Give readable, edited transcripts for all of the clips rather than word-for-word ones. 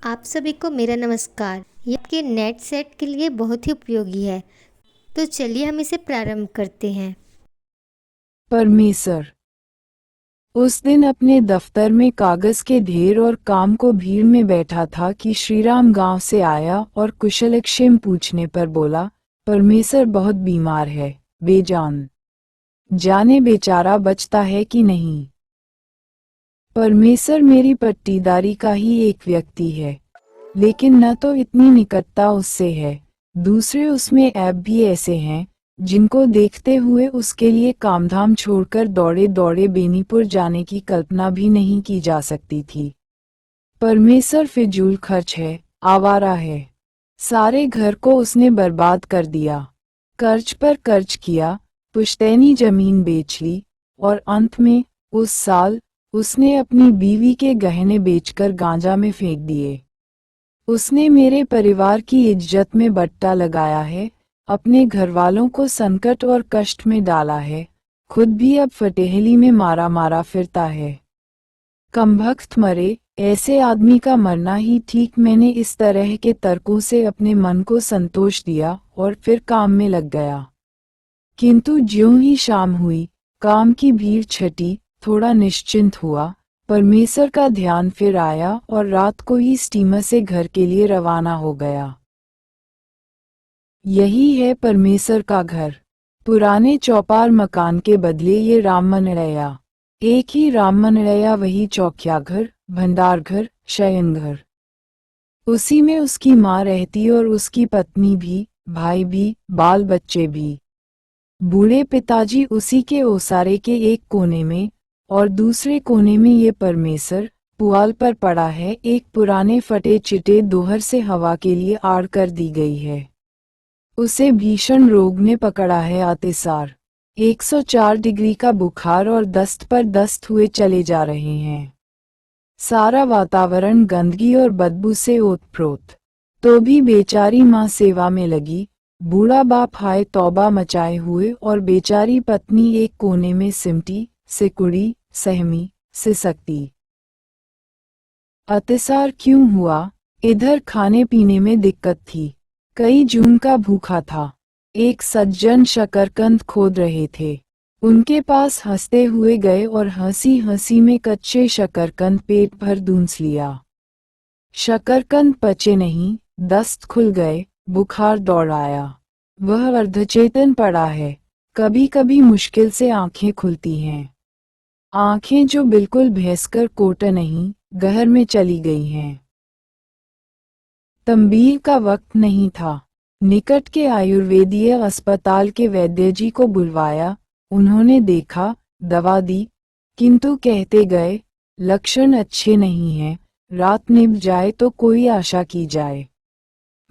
आप सभी को मेरा नमस्कार। ये आपके नेट सेट के लिए बहुत ही उपयोगी है। तो चलिए हम इसे प्रारंभ करते हैं। परमेसर। उस दिन अपने दफ्तर में कागज के ढेर और काम को भीड़ में बैठा था कि श्रीराम गांव से आया और कुशलक्षेम पूछने पर बोला, परमेसर बहुत बीमार है, बेजान। जाने बेचारा बचता है कि नहीं। परमेसर मेरी पट्टीदारी का ही एक व्यक्ति है, लेकिन न तो इतनी निकटता उससे है, दूसरे उसमें ऐप भी ऐसे हैं जिनको देखते हुए उसके लिए कामधाम छोड़कर दौड़े दौड़े बेनीपुर जाने की कल्पना भी नहीं की जा सकती थी। परमेसर फिजूल खर्च है, आवारा है। सारे घर को उसने बर्बाद कर दिया, कर्ज पर कर्ज किया, पुश्तैनी जमीन बेच ली, और अंत में उस साल उसने अपनी बीवी के गहने बेचकर गांजा में फेंक दिए। उसने मेरे परिवार की इज्जत में बट्टा लगाया है, अपने घरवालों को संकट और कष्ट में डाला है, खुद भी अब फटेहली में मारा मारा फिरता है। कमबख्त मरे, ऐसे आदमी का मरना ही ठीक। मैंने इस तरह के तर्कों से अपने मन को संतोष दिया और फिर काम में लग गया। किंतु ज्यों ही शाम हुई, काम की भीड़ छटी, थोड़ा निश्चिंत हुआ, परमेसर का ध्यान फिर आया और रात को ही स्टीमर से घर के लिए रवाना हो गया। यही है परमेसर का घर। पुराने चौपार मकान के बदले ये राम मनरैया। एक ही राम मनरैया, वही चौकिया घर, भंडार घर, शयन घर। उसी में उसकी माँ रहती और उसकी पत्नी भी, भाई भी, बाल बच्चे भी। बूढ़े पिताजी उसी के ओसारे के एक कोने में, और दूसरे कोने में ये परमेसर पुआल पर पड़ा है। एक पुराने फटे चिटे दोहर से हवा के लिए आड़ कर दी गई है। उसे भीषण रोग ने पकड़ा है, अतिसार। 104 डिग्री का बुखार और दस्त पर दस्त हुए चले जा रहे हैं। सारा वातावरण गंदगी और बदबू से ओतप्रोत। तो भी बेचारी माँ सेवा में लगी, बूढ़ा बाप हाय तौबा मचाए हुए, और बेचारी पत्नी एक कोने में सिमटी, सिकुड़ी, सहमी, सिसकती। अतिसार क्यों हुआ? इधर खाने पीने में दिक्कत थी। कई जून का भूखा था। एक सज्जन शकरकंद खोद रहे थे। उनके पास हंसते हुए गए और हंसी हंसी में कच्चे शकरकंद पेट भर दूंस लिया। शकरकंद पचे नहीं, दस्त खुल गए, बुखार दौड़ आया। वह अर्धचेतन पड़ा है। कभी कभी मुश्किल से आंखें खुलती हैं। आंखें जो बिल्कुल भैंसकर कोट नहीं, गहर में चली गई हैं। तंबीह का वक्त नहीं था। निकट के आयुर्वेदीय अस्पताल के वैद्य जी को बुलवाया। उन्होंने देखा, दवा दी, किंतु कहते गए, लक्षण अच्छे नहीं हैं, रात निभ जाए तो कोई आशा की जाए।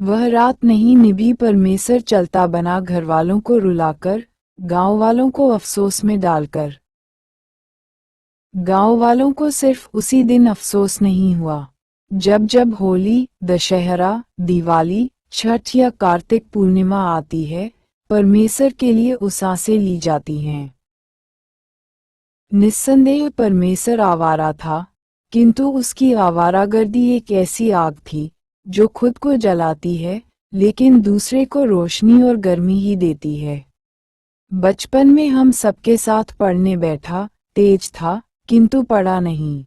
वह रात नहीं निभी। परमेसर चलता बना, घरवालों को रुलाकर, गांव वालों को अफसोस में डालकर। गांव वालों को सिर्फ उसी दिन अफसोस नहीं हुआ। जब जब होली, दशहरा, दिवाली, छठ या कार्तिक पूर्णिमा आती है, परमेसर के लिए उसासें ली जाती हैं। निस्संदेह परमेसर आवारा था, किंतु उसकी आवारागर्दी एक ऐसी आग थी जो खुद को जलाती है, लेकिन दूसरे को रोशनी और गर्मी ही देती है। बचपन में हम सबके साथ पढ़ने बैठा, तेज था, किंतु पढ़ा नहीं।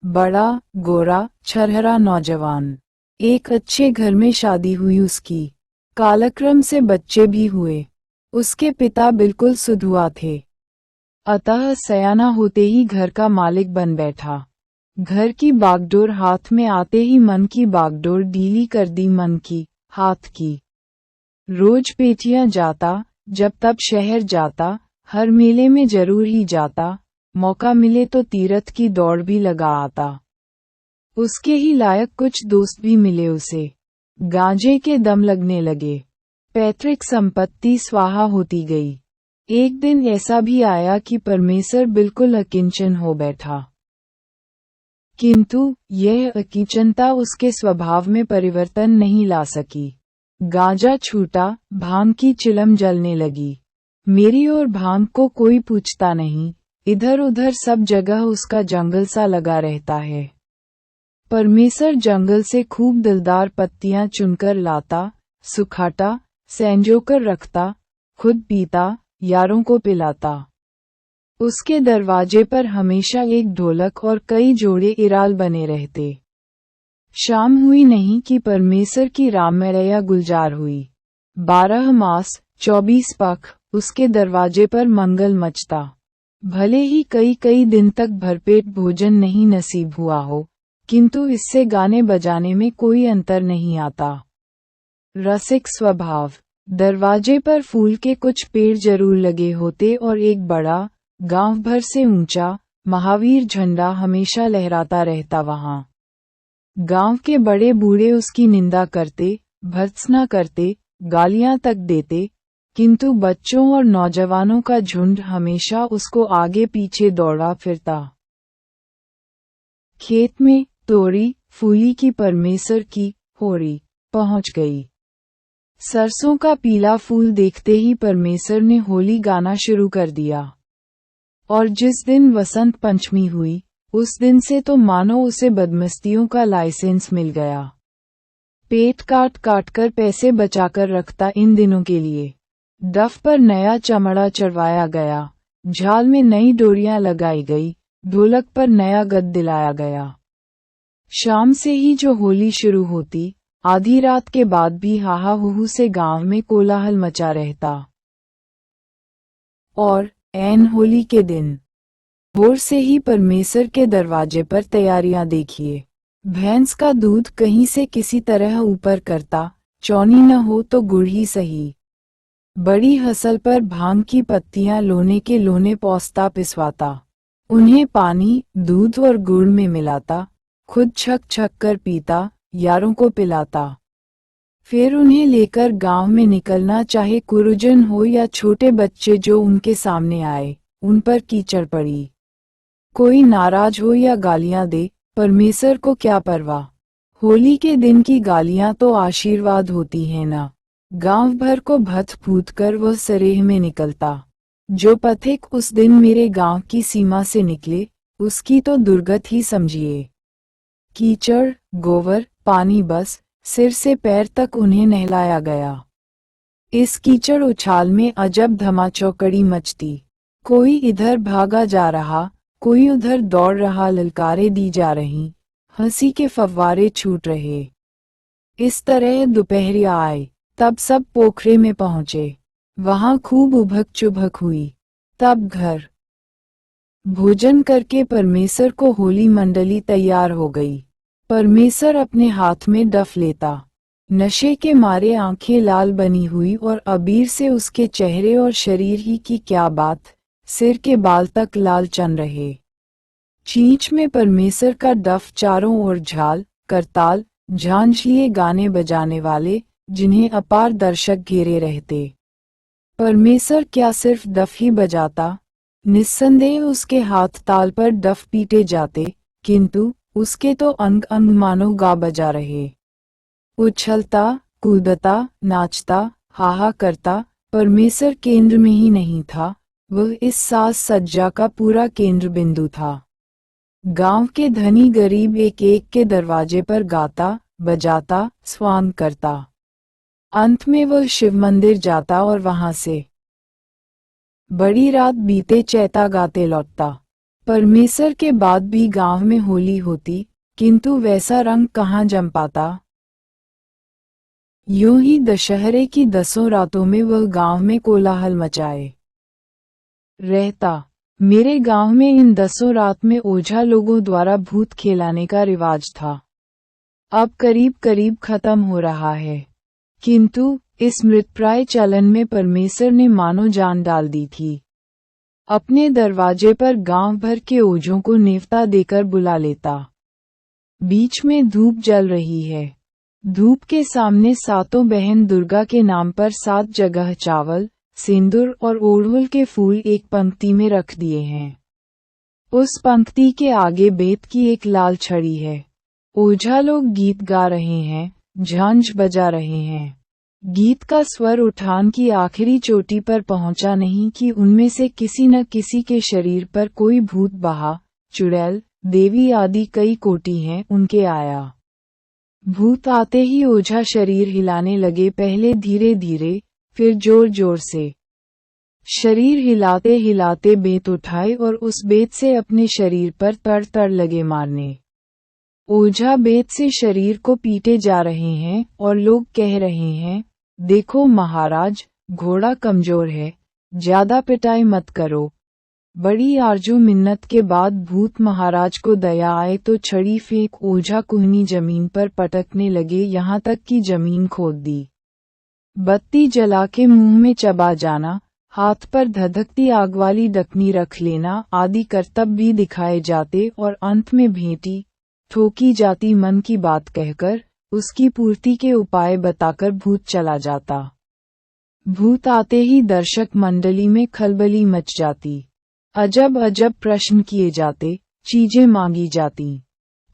बड़ा, गोरा, छरहरा नौजवान। एक अच्छे घर में शादी हुई उसकी। कालक्रम से बच्चे भी हुए। उसके पिता बिल्कुल सुधुआ थे। अतः सयाना होते ही घर का मालिक बन बैठा। घर की बागडोर हाथ में आते ही मन की बागडोर ढीली कर दी, मन की, हाथ की। रोज पेटियां जाता, जब तब शहर जाता, हर मेले में जरूर ही जाता, मौका मिले तो तीरथ की दौड़ भी लगा आता। उसके ही लायक कुछ दोस्त भी मिले उसे। गांजे के दम लगने लगे। पैतृक संपत्ति स्वाहा होती गई। एक दिन ऐसा भी आया कि परमेसर बिल्कुल अकिंचन हो बैठा। किंतु यह अकिंचनता उसके स्वभाव में परिवर्तन नहीं ला सकी। गांजा छूटा, भांग की चिलम जलने लगी। मेरी और भांग को कोई पूछता नहीं, इधर उधर सब जगह उसका जंगल सा लगा रहता है। परमेसर जंगल से खूब दिलदार पत्तियां चुनकर लाता, सुखाता, संजोकर रखता, खुद पीता, यारों को पिलाता। उसके दरवाजे पर हमेशा एक ढोलक और कई जोड़े इराल बने रहते। शाम हुई नहीं कि परमेसर की राममैया गुलजार हुई। 12 मास 24 पख उसके दरवाजे पर मंगल मचता। भले ही कई कई दिन तक भरपेट भोजन नहीं नसीब हुआ हो, किंतु इससे गाने बजाने में कोई अंतर नहीं आता। रसिक स्वभाव। दरवाजे पर फूल के कुछ पेड़ जरूर लगे होते और एक बड़ा, गांव भर से ऊंचा, महावीर झंडा हमेशा लहराता रहता वहां। गांव के बड़े बूढ़े उसकी निंदा करते, भर्त्सना करते, गालियां तक देते, किंतु बच्चों और नौजवानों का झुंड हमेशा उसको आगे पीछे दौड़ा फिरता। खेत में तोरी फूली की परमेसर की होरी पहुंच गई। सरसों का पीला फूल देखते ही परमेसर ने होली गाना शुरू कर दिया। और जिस दिन वसंत पंचमी हुई, उस दिन से तो मानो उसे बदमस्तियों का लाइसेंस मिल गया। पेट काट काट कर पैसे बचाकर रखता इन दिनों के लिए। डफ पर नया चमड़ा चढ़वाया गया, झाल में नई डोरियां लगाई गई, ढोलक पर नया गद दिलाया गया। शाम से ही जो होली शुरू होती, आधी रात के बाद भी हाहा हुहू से गांव में कोलाहल मचा रहता। और ऐन होली के दिन भोर से ही परमेसर के दरवाजे पर तैयारियां देखिए। भैंस का दूध कहीं से किसी तरह ऊपर करता, चौनी न हो तो गुड़ ही सही। बड़ी हसल पर भांग की पत्तियां लोने के लोने पौसता पिसवाता, उन्हें पानी, दूध और गुड़ में मिलाता, खुद छक छक कर पीता, यारों को पिलाता। फिर उन्हें लेकर गांव में निकलना, चाहे गुरुजन हो या छोटे बच्चे जो उनके सामने आए, उन पर कीचड़ पड़ी। कोई नाराज हो या गालियां दे, परमेसर को क्या परवाह। होली के दिन की गालियां तो आशीर्वाद होती है ना। गांव भर को भथ फूट कर वह सरेह में निकलता। जो पथिक उस दिन मेरे गांव की सीमा से निकले, उसकी तो दुर्गत ही समझिए। कीचड़, गोबर, पानी, बस सिर से पैर तक उन्हें नहलाया गया। इस कीचड़ उछाल में अजब धमाचौकड़ी मचती। कोई इधर भागा जा रहा, कोई उधर दौड़ रहा, ललकारें दी जा रहीं, हंसी के फव्वारे छूट रहे। इस तरह दोपहरिया आए, तब सब पोखरे में पहुंचे। वहां खूब उभक चुभक हुई। तब घर भोजन करके परमेसर को होली मंडली तैयार हो गई। परमेसर अपने हाथ में डफ लेता। नशे के मारे आंखें लाल बनी हुई और अबीर से उसके चेहरे और शरीर ही की क्या बात, सिर के बाल तक लाल चन रहे। चींच में परमेसर का डफ, चारों ओर झाल, करताल, झांझ लिए गाने बजाने वाले, जिन्हें अपार दर्शक घेरे रहते। परमेसर क्या सिर्फ डफ ही बजाता? निस्संदेह उसके हाथ ताल पर डफ पीटे जाते, किंतु उसके तो अंग अंग मानो गा बजा रहे। उछलता, कूदता, नाचता, हाहा करता, परमेसर केंद्र में ही नहीं था, वह इस साज सज्जा का पूरा केंद्र बिंदु था। गांव के धनी गरीब एक एक के दरवाजे पर गाता, बजाता, स्वांग करता। अंत में वह शिव मंदिर जाता और वहां से बड़ी रात बीते चैता गाते लौटता। परमेसर के बाद भी गांव में होली होती, किंतु वैसा रंग कहाँ जम पाता। यूं ही दशहरे की 10 रातों में वह गांव में कोलाहल मचाए रहता। मेरे गांव में इन 10 रात में ओझा लोगों द्वारा भूत खेलाने का रिवाज था। अब करीब करीब खत्म हो रहा है, किंतु इस मृतप्राय चलन में परमेसर ने मानो जान डाल दी थी। अपने दरवाजे पर गांव भर के ओझों को नेवता देकर बुला लेता। बीच में धूप जल रही है। धूप के सामने सातों बहन दुर्गा के नाम पर 7 जगह चावल, सिंदूर और ओढ़हुल के फूल एक पंक्ति में रख दिए हैं। उस पंक्ति के आगे बेत की एक लाल छड़ी है। ओझा लोग गीत गा रहे हैं, झांझ बजा रहे हैं। गीत का स्वर उठान की आखिरी चोटी पर पहुंचा नहीं कि उनमें से किसी न किसी के शरीर पर कोई भूत बहा, चुड़ैल, देवी आदि कई कोटि हैं उनके आया। भूत आते ही ओझा शरीर हिलाने लगे, पहले धीरे धीरे फिर जोर जोर से। शरीर हिलाते हिलाते बेत उठाए और उस बेत से अपने शरीर पर तड़ तड़ लगे मारने। ओझा बेत से शरीर को पीटे जा रहे हैं और लोग कह रहे हैं, देखो महाराज, घोड़ा कमजोर है, ज्यादा पिटाई मत करो। बड़ी आरजू मिन्नत के बाद भूत महाराज को दया आए तो छड़ी फेंक ओझा कुहनी जमीन पर पटकने लगे, यहाँ तक कि जमीन खोद दी। बत्ती जला के मुंह में चबा जाना, हाथ पर धधकती आग वाली डकनी रख लेना आदि करतब भी दिखाए जाते और अंत में भेंटी ठोकी जाती, मन की बात कहकर उसकी पूर्ति के उपाय बताकर भूत चला जाता। भूत आते ही दर्शक मंडली में खलबली मच जाती। अजब अजब प्रश्न किए जाते, चीजें मांगी जाती।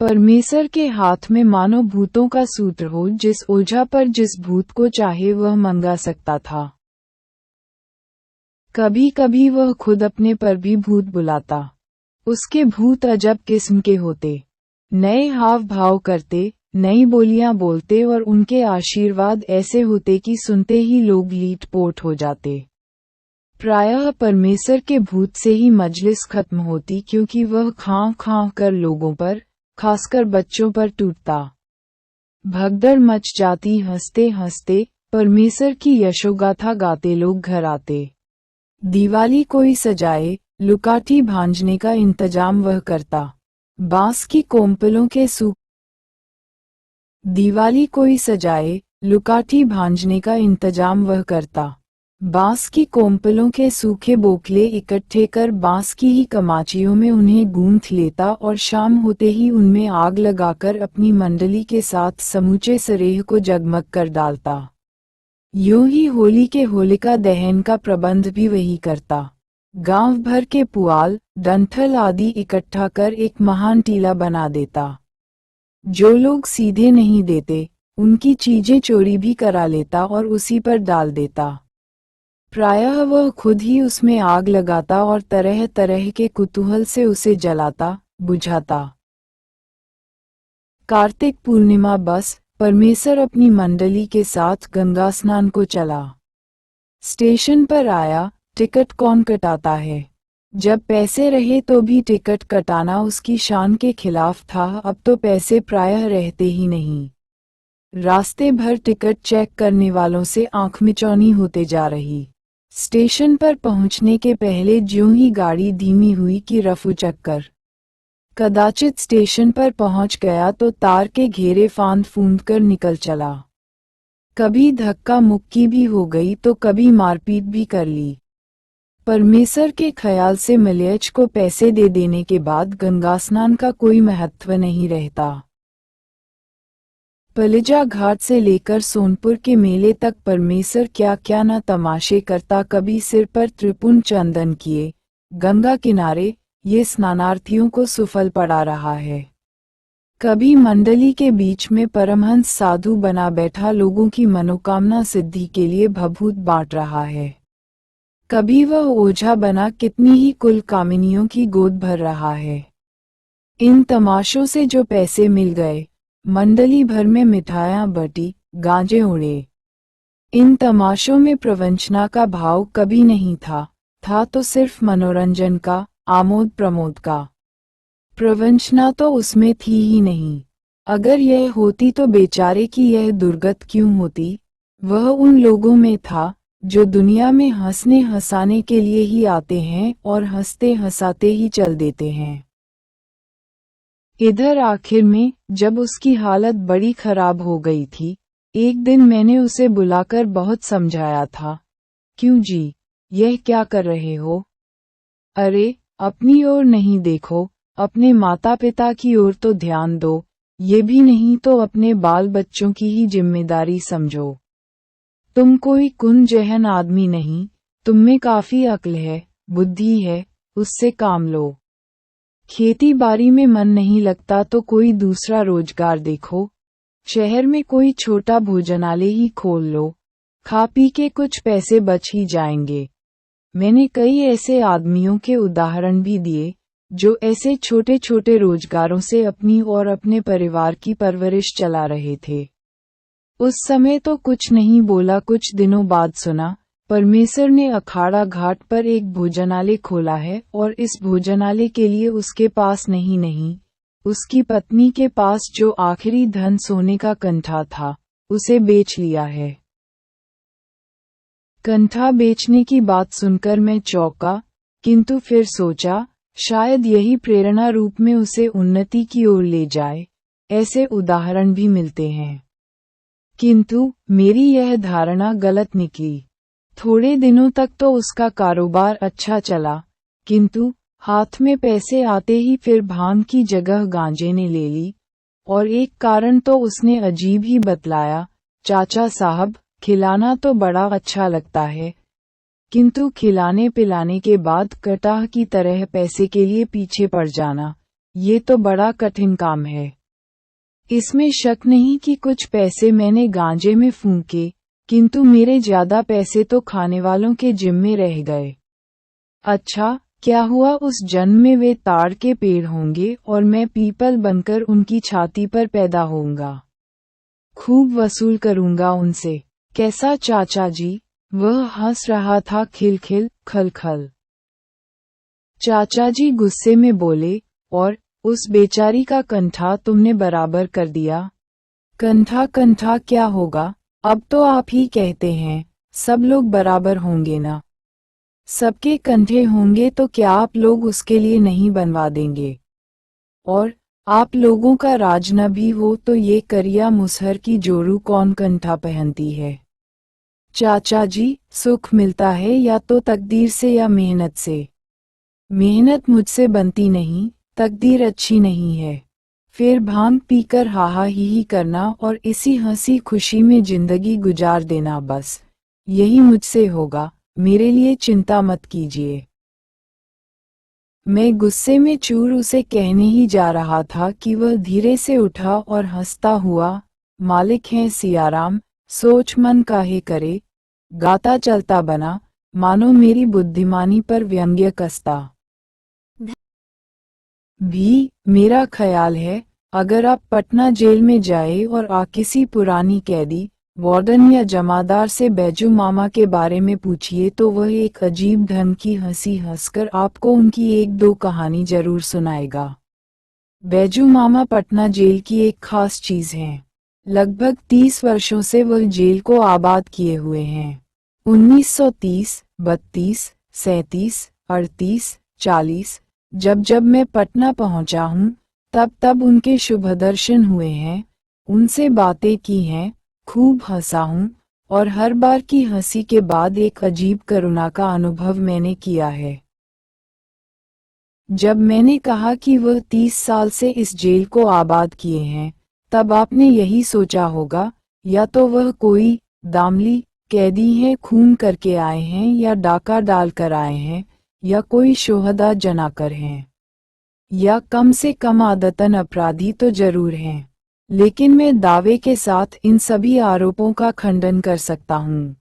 परमेश्वर के हाथ में मानो भूतों का सूत्र हो, जिस ओझा पर जिस भूत को चाहे वह मंगा सकता था। कभी कभी वह खुद अपने पर भी भूत बुलाता। उसके भूत अजब किस्म के होते, नए हाव भाव करते, नई बोलियां बोलते और उनके आशीर्वाद ऐसे होते कि सुनते ही लोग लीटपोट हो जाते। प्रायः परमेश्वर के भूत से ही मजलिस खत्म होती, क्योंकि वह खां खां कर लोगों पर, खासकर बच्चों पर टूटता। भगदड़ मच जाती, हंसते हंसते परमेश्वर की यशोगाथा गाते लोग घर आते। दिवाली कोई सजाए, लुकाठी भांजने का इंतजाम वह करता। बांस की कोम्पलों के दिवाली कोई सजाए, लुकाठी भांजने का इंतजाम वह करता। बांस की कोम्पलों के सूखे बोखले इकट्ठे कर बांस की ही कमाचियों में उन्हें गूंथ लेता और शाम होते ही उनमें आग लगाकर अपनी मंडली के साथ समूचे सरेह को जगमग कर डालता। यूं ही होली के होलिका दहन का प्रबंध भी वही करता। गांव भर के पुआल, डंठल आदि इकट्ठा कर एक महान टीला बना देता। जो लोग सीधे नहीं देते, उनकी चीजें चोरी भी करा लेता और उसी पर डाल देता। प्रायः वह खुद ही उसमें आग लगाता और तरह तरह के कुतूहल से उसे जलाता, बुझाता। कार्तिक पूर्णिमा बस, परमेश्वर अपनी मंडली के साथ गंगा स्नान को चला। स्टेशन पर आया, टिकट कौन कटाता है? जब पैसे रहे तो भी टिकट कटाना उसकी शान के खिलाफ था, अब तो पैसे प्रायः रहते ही नहीं। रास्ते भर टिकट चेक करने वालों से आंख मिचौनी होते जा रही। स्टेशन पर पहुंचने के पहले ज्यों ही गाड़ी धीमी हुई कि रफू चक्कर। कदाचित स्टेशन पर पहुंच गया तो तार के घेरे फांद फूंद कर निकल चला। कभी धक्का मुक्की भी हो गई तो कभी मारपीट भी कर ली। परमेश्वर के ख्याल से मलयच को पैसे दे देने के बाद गंगा स्नान का कोई महत्व नहीं रहता। पलिजा घाट से लेकर सोनपुर के मेले तक परमेश्वर क्या क्या न तमाशे करता। कभी सिर पर त्रिपुंड चंदन किए, गंगा किनारे ये स्नानार्थियों को सुफल पड़ा रहा है। कभी मंडली के बीच में परमहंस साधु बना बैठा लोगों की मनोकामना सिद्धि के लिए भभूत बांट रहा है। कभी वह ओझा बना कितनी ही कुल कामिनियों की गोद भर रहा है। इन तमाशों से जो पैसे मिल गए, मंडली भर में मिठाइयां बटी, गांजे उड़े। इन तमाशों में प्रवंचना का भाव कभी नहीं था तो सिर्फ मनोरंजन का, आमोद प्रमोद का। प्रवंचना तो उसमें थी ही नहीं। अगर यह होती तो बेचारे की यह दुर्गत क्यों होती। वह उन लोगों में था जो दुनिया में हंसने हंसाने के लिए ही आते हैं और हंसते हंसाते ही चल देते हैं। इधर आखिर में जब उसकी हालत बड़ी खराब हो गई थी, एक दिन मैंने उसे बुलाकर बहुत समझाया था। क्यों जी, यह क्या कर रहे हो? अरे, अपनी ओर नहीं देखो, अपने माता पिता की ओर तो ध्यान दो। ये भी नहीं तो अपने बाल बच्चों की ही जिम्मेदारी समझो। तुम कोई कुन जहन आदमी नहीं, तुम में काफी अक्ल है, बुद्धि है, उससे काम लो। खेती बाड़ी में मन नहीं लगता तो कोई दूसरा रोजगार देखो। शहर में कोई छोटा भोजनालय ही खोल लो, खा पी के कुछ पैसे बच ही जाएंगे। मैंने कई ऐसे आदमियों के उदाहरण भी दिए जो ऐसे छोटे छोटे रोजगारों से अपनी और अपने परिवार की परवरिश चला रहे थे। उस समय तो कुछ नहीं बोला। कुछ दिनों बाद सुना, परमेश्वर ने अखाड़ा घाट पर एक भोजनालय खोला है और इस भोजनालय के लिए उसके पास नहीं, उसकी पत्नी के पास जो आखिरी धन सोने का कंठा था, उसे बेच लिया है। कंठा बेचने की बात सुनकर मैं चौंका, किंतु फिर सोचा, शायद यही प्रेरणा रूप में उसे उन्नति की ओर ले जाए। ऐसे उदाहरण भी मिलते हैं। किंतु मेरी यह धारणा गलत निकली। थोड़े दिनों तक तो उसका कारोबार अच्छा चला, किंतु हाथ में पैसे आते ही फिर भांग की जगह गांजे ने ले ली। और एक कारण तो उसने अजीब ही बतलाया, चाचा साहब, खिलाना तो बड़ा अच्छा लगता है, किंतु खिलाने पिलाने के बाद कटाह की तरह पैसे के लिए पीछे पड़ जाना, ये तो बड़ा कठिन काम है। इसमें शक नहीं कि कुछ पैसे मैंने गांजे में फूंके, किंतु मेरे ज्यादा पैसे तो खाने वालों के जिम्मे रह गए। अच्छा, क्या हुआ, उस जन्म में वे ताड़ के पेड़ होंगे और मैं पीपल बनकर उनकी छाती पर पैदा होऊंगा। खूब वसूल करूंगा उनसे। कैसा चाचा जी? वह हंस रहा था, खिलखिल, खलखल। चाचा जी गुस्से में बोले, और उस बेचारी का कंठा तुमने बराबर कर दिया। कंठा क्या होगा? अब तो आप ही कहते हैं, सब लोग बराबर होंगे ना। सबके कंधे होंगे तो क्या आप लोग उसके लिए नहीं बनवा देंगे? और आप लोगों का राज न भी हो तो ये करिया मुसहर की जोरू कौन कंठा पहनती है? चाचा जी, सुख मिलता है या तो तकदीर से या मेहनत से। मेहनत मुझसे बनती नहीं, तकदीर अच्छी नहीं है। फिर भांग पीकर हाहा ही करना और इसी हंसी खुशी में जिंदगी गुजार देना, बस यही मुझसे होगा। मेरे लिए चिंता मत कीजिए। मैं गुस्से में चूर उसे कहने ही जा रहा था कि वह धीरे से उठा और हंसता हुआ, मालिक हैं सियाराम, सोच मन काहे करे, गाता चलता बना, मानो मेरी बुद्धिमानी पर व्यंग्य कसता। भी मेरा ख्याल है, अगर आप पटना जेल में जाए और किसी पुरानी कैदी, वार्डन या जमादार से बैजू मामा के बारे में पूछिए तो वह एक अजीब ढंग की हंसी हंसकर आपको उनकी एक दो कहानी जरूर सुनाएगा। बैजू मामा पटना जेल की एक खास चीज है। लगभग 30 वर्षों से वह जेल को आबाद किए हुए हैं। 1930, 32, 37, 38, 40, जब मैं पटना पहुंचा हूं, तब उनके शुभ दर्शन हुए हैं, उनसे बातें की हैं, खूब हंसा हूं, और हर बार की हंसी के बाद एक अजीब करुणा का अनुभव मैंने किया है। जब मैंने कहा कि वह 30 साल से इस जेल को आबाद किए हैं, तब आपने यही सोचा होगा, या तो वह कोई दामली कैदी हैं, खून करके आए हैं, या डाका डाल कर आए हैं, या कोई शोहदा जनाकर हैं, या कम से कम आदतन अपराधी तो जरूर हैं। लेकिन मैं दावे के साथ इन सभी आरोपों का खंडन कर सकता हूँ।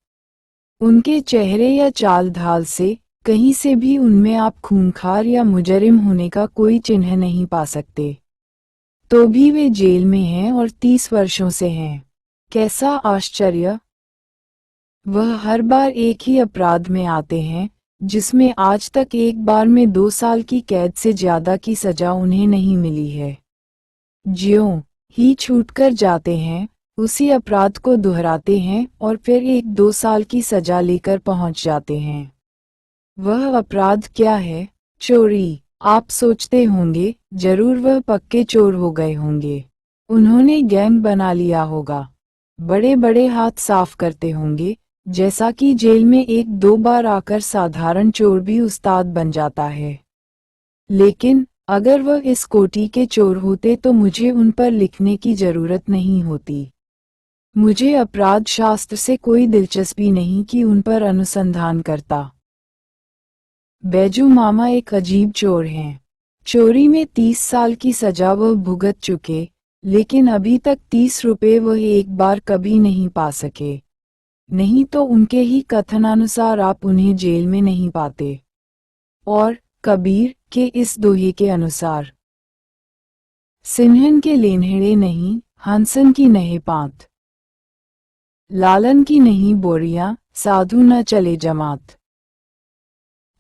उनके चेहरे या चाल ढाल से कहीं से भी उनमें आप खूंखार या मुजरिम होने का कोई चिन्ह नहीं पा सकते। तो भी वे जेल में हैं और 30 वर्षों से हैं। कैसा आश्चर्य! वह हर बार एक ही अपराध में आते हैं, जिसमें आज तक एक बार में 2 साल की कैद से ज्यादा की सजा उन्हें नहीं मिली है। ज्यों ही छूटकर जाते हैं, उसी अपराध को दोहराते हैं और फिर 1-2 साल की सजा लेकर पहुंच जाते हैं। वह अपराध क्या है? चोरी। आप सोचते होंगे, जरूर वह पक्के चोर हो गए होंगे। उन्होंने गैंग बना लिया होगा। बड़े बड़े हाथ साफ करते होंगे, जैसा कि जेल में 1-2 बार आकर साधारण चोर भी उस्ताद बन जाता है। लेकिन अगर वह इस कोटि के चोर होते तो मुझे उन पर लिखने की जरूरत नहीं होती। मुझे अपराध शास्त्र से कोई दिलचस्पी नहीं कि उन पर अनुसंधान करता। बैजू मामा एक अजीब चोर हैं। चोरी में 30 साल की सजा वह भुगत चुके, लेकिन अभी तक 30 रुपए वह एक बार कभी नहीं पा सके। नहीं तो उनके ही कथनानुसार आप उन्हें जेल में नहीं पाते। और कबीर के इस दोहे के अनुसार, सिन्हन के लेन्हड़े नहीं, हंसन की नहीं पात, लालन की नहीं बोरियां, साधु न चले जमात।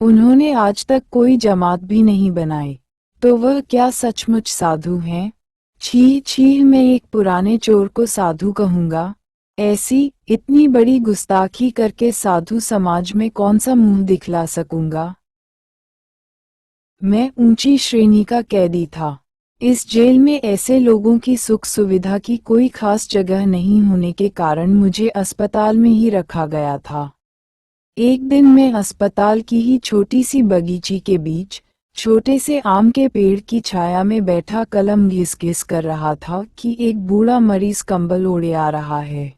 उन्होंने आज तक कोई जमात भी नहीं बनाई, तो वह क्या सचमुच साधु हैं? छी छी, मैं एक पुराने चोर को साधु कहूंगा? ऐसी इतनी बड़ी गुस्ताखी करके साधु समाज में कौन सा मुंह दिखला सकूंगा? मैं ऊंची श्रेणी का कैदी था। इस जेल में ऐसे लोगों की सुख सुविधा की कोई खास जगह नहीं होने के कारण मुझे अस्पताल में ही रखा गया था। एक दिन मैं अस्पताल की ही छोटी सी बगीची के बीच छोटे से आम के पेड़ की छाया में बैठा कलम घिस घिस कर रहा था कि एक बूढ़ा मरीज कंबल ओढ़े आ रहा है।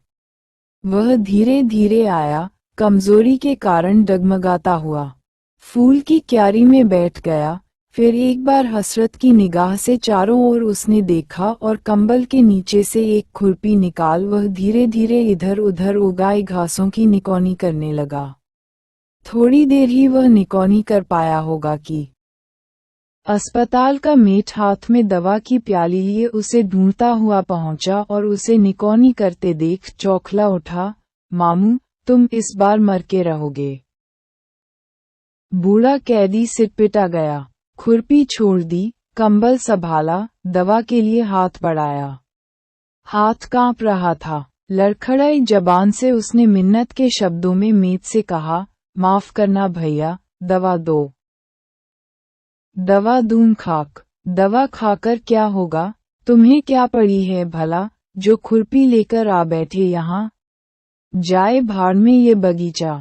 वह धीरे धीरे आया, कमजोरी के कारण डगमगाता हुआ। फूल की क्यारी में बैठ गया, फिर एक बार हसरत की निगाह से चारों ओर उसने देखा और कंबल के नीचे से एक खुरपी निकाल वह धीरे धीरे इधर उधर उगाई घासों की निकौनी करने लगा। थोड़ी देर ही वह निकौनी कर पाया होगा कि अस्पताल का मेट हाथ में दवा की प्याली लिए उसे ढूंढता हुआ पहुंचा और उसे निकौनी करते देख चौंकला उठा। मामू, तुम इस बार मर के रहोगे। बूढ़ा कैदी सिटपिटा गया, खुरपी छोड़ दी, कंबल संभाला, दवा के लिए हाथ बढ़ाया। हाथ कांप रहा था। लड़खड़ाई जबान से उसने मिन्नत के शब्दों में मेट से कहा, माफ करना भैया, दवा दो। दवा दूं खाक? दवा खाकर क्या होगा? तुम्हें क्या पड़ी है भला, जो खुरपी लेकर आ बैठे यहाँ? जाए भाड़ में ये बगीचा।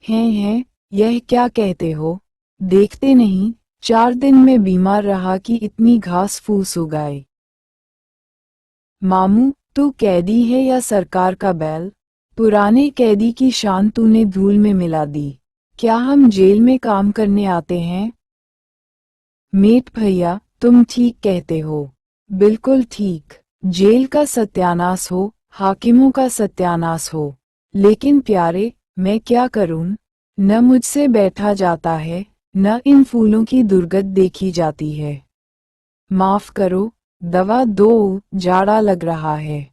हैं, यह क्या कहते हो? देखते नहीं, 4 दिन में बीमार रहा कि इतनी घास फूस उगाए। मामू, तू कैदी है या सरकार का बैल? पुराने कैदी की शान तूने धूल में मिला दी। क्या हम जेल में काम करने आते हैं? मेट भैया, तुम ठीक कहते हो। बिल्कुल ठीक। जेल का सत्यानाश हो, हाकिमों का सत्यानाश हो। लेकिन प्यारे, मैं क्या करूं? न मुझसे बैठा जाता है, न इन फूलों की दुर्गंध देखी जाती है। माफ करो, दवा दो, जाड़ा लग रहा है।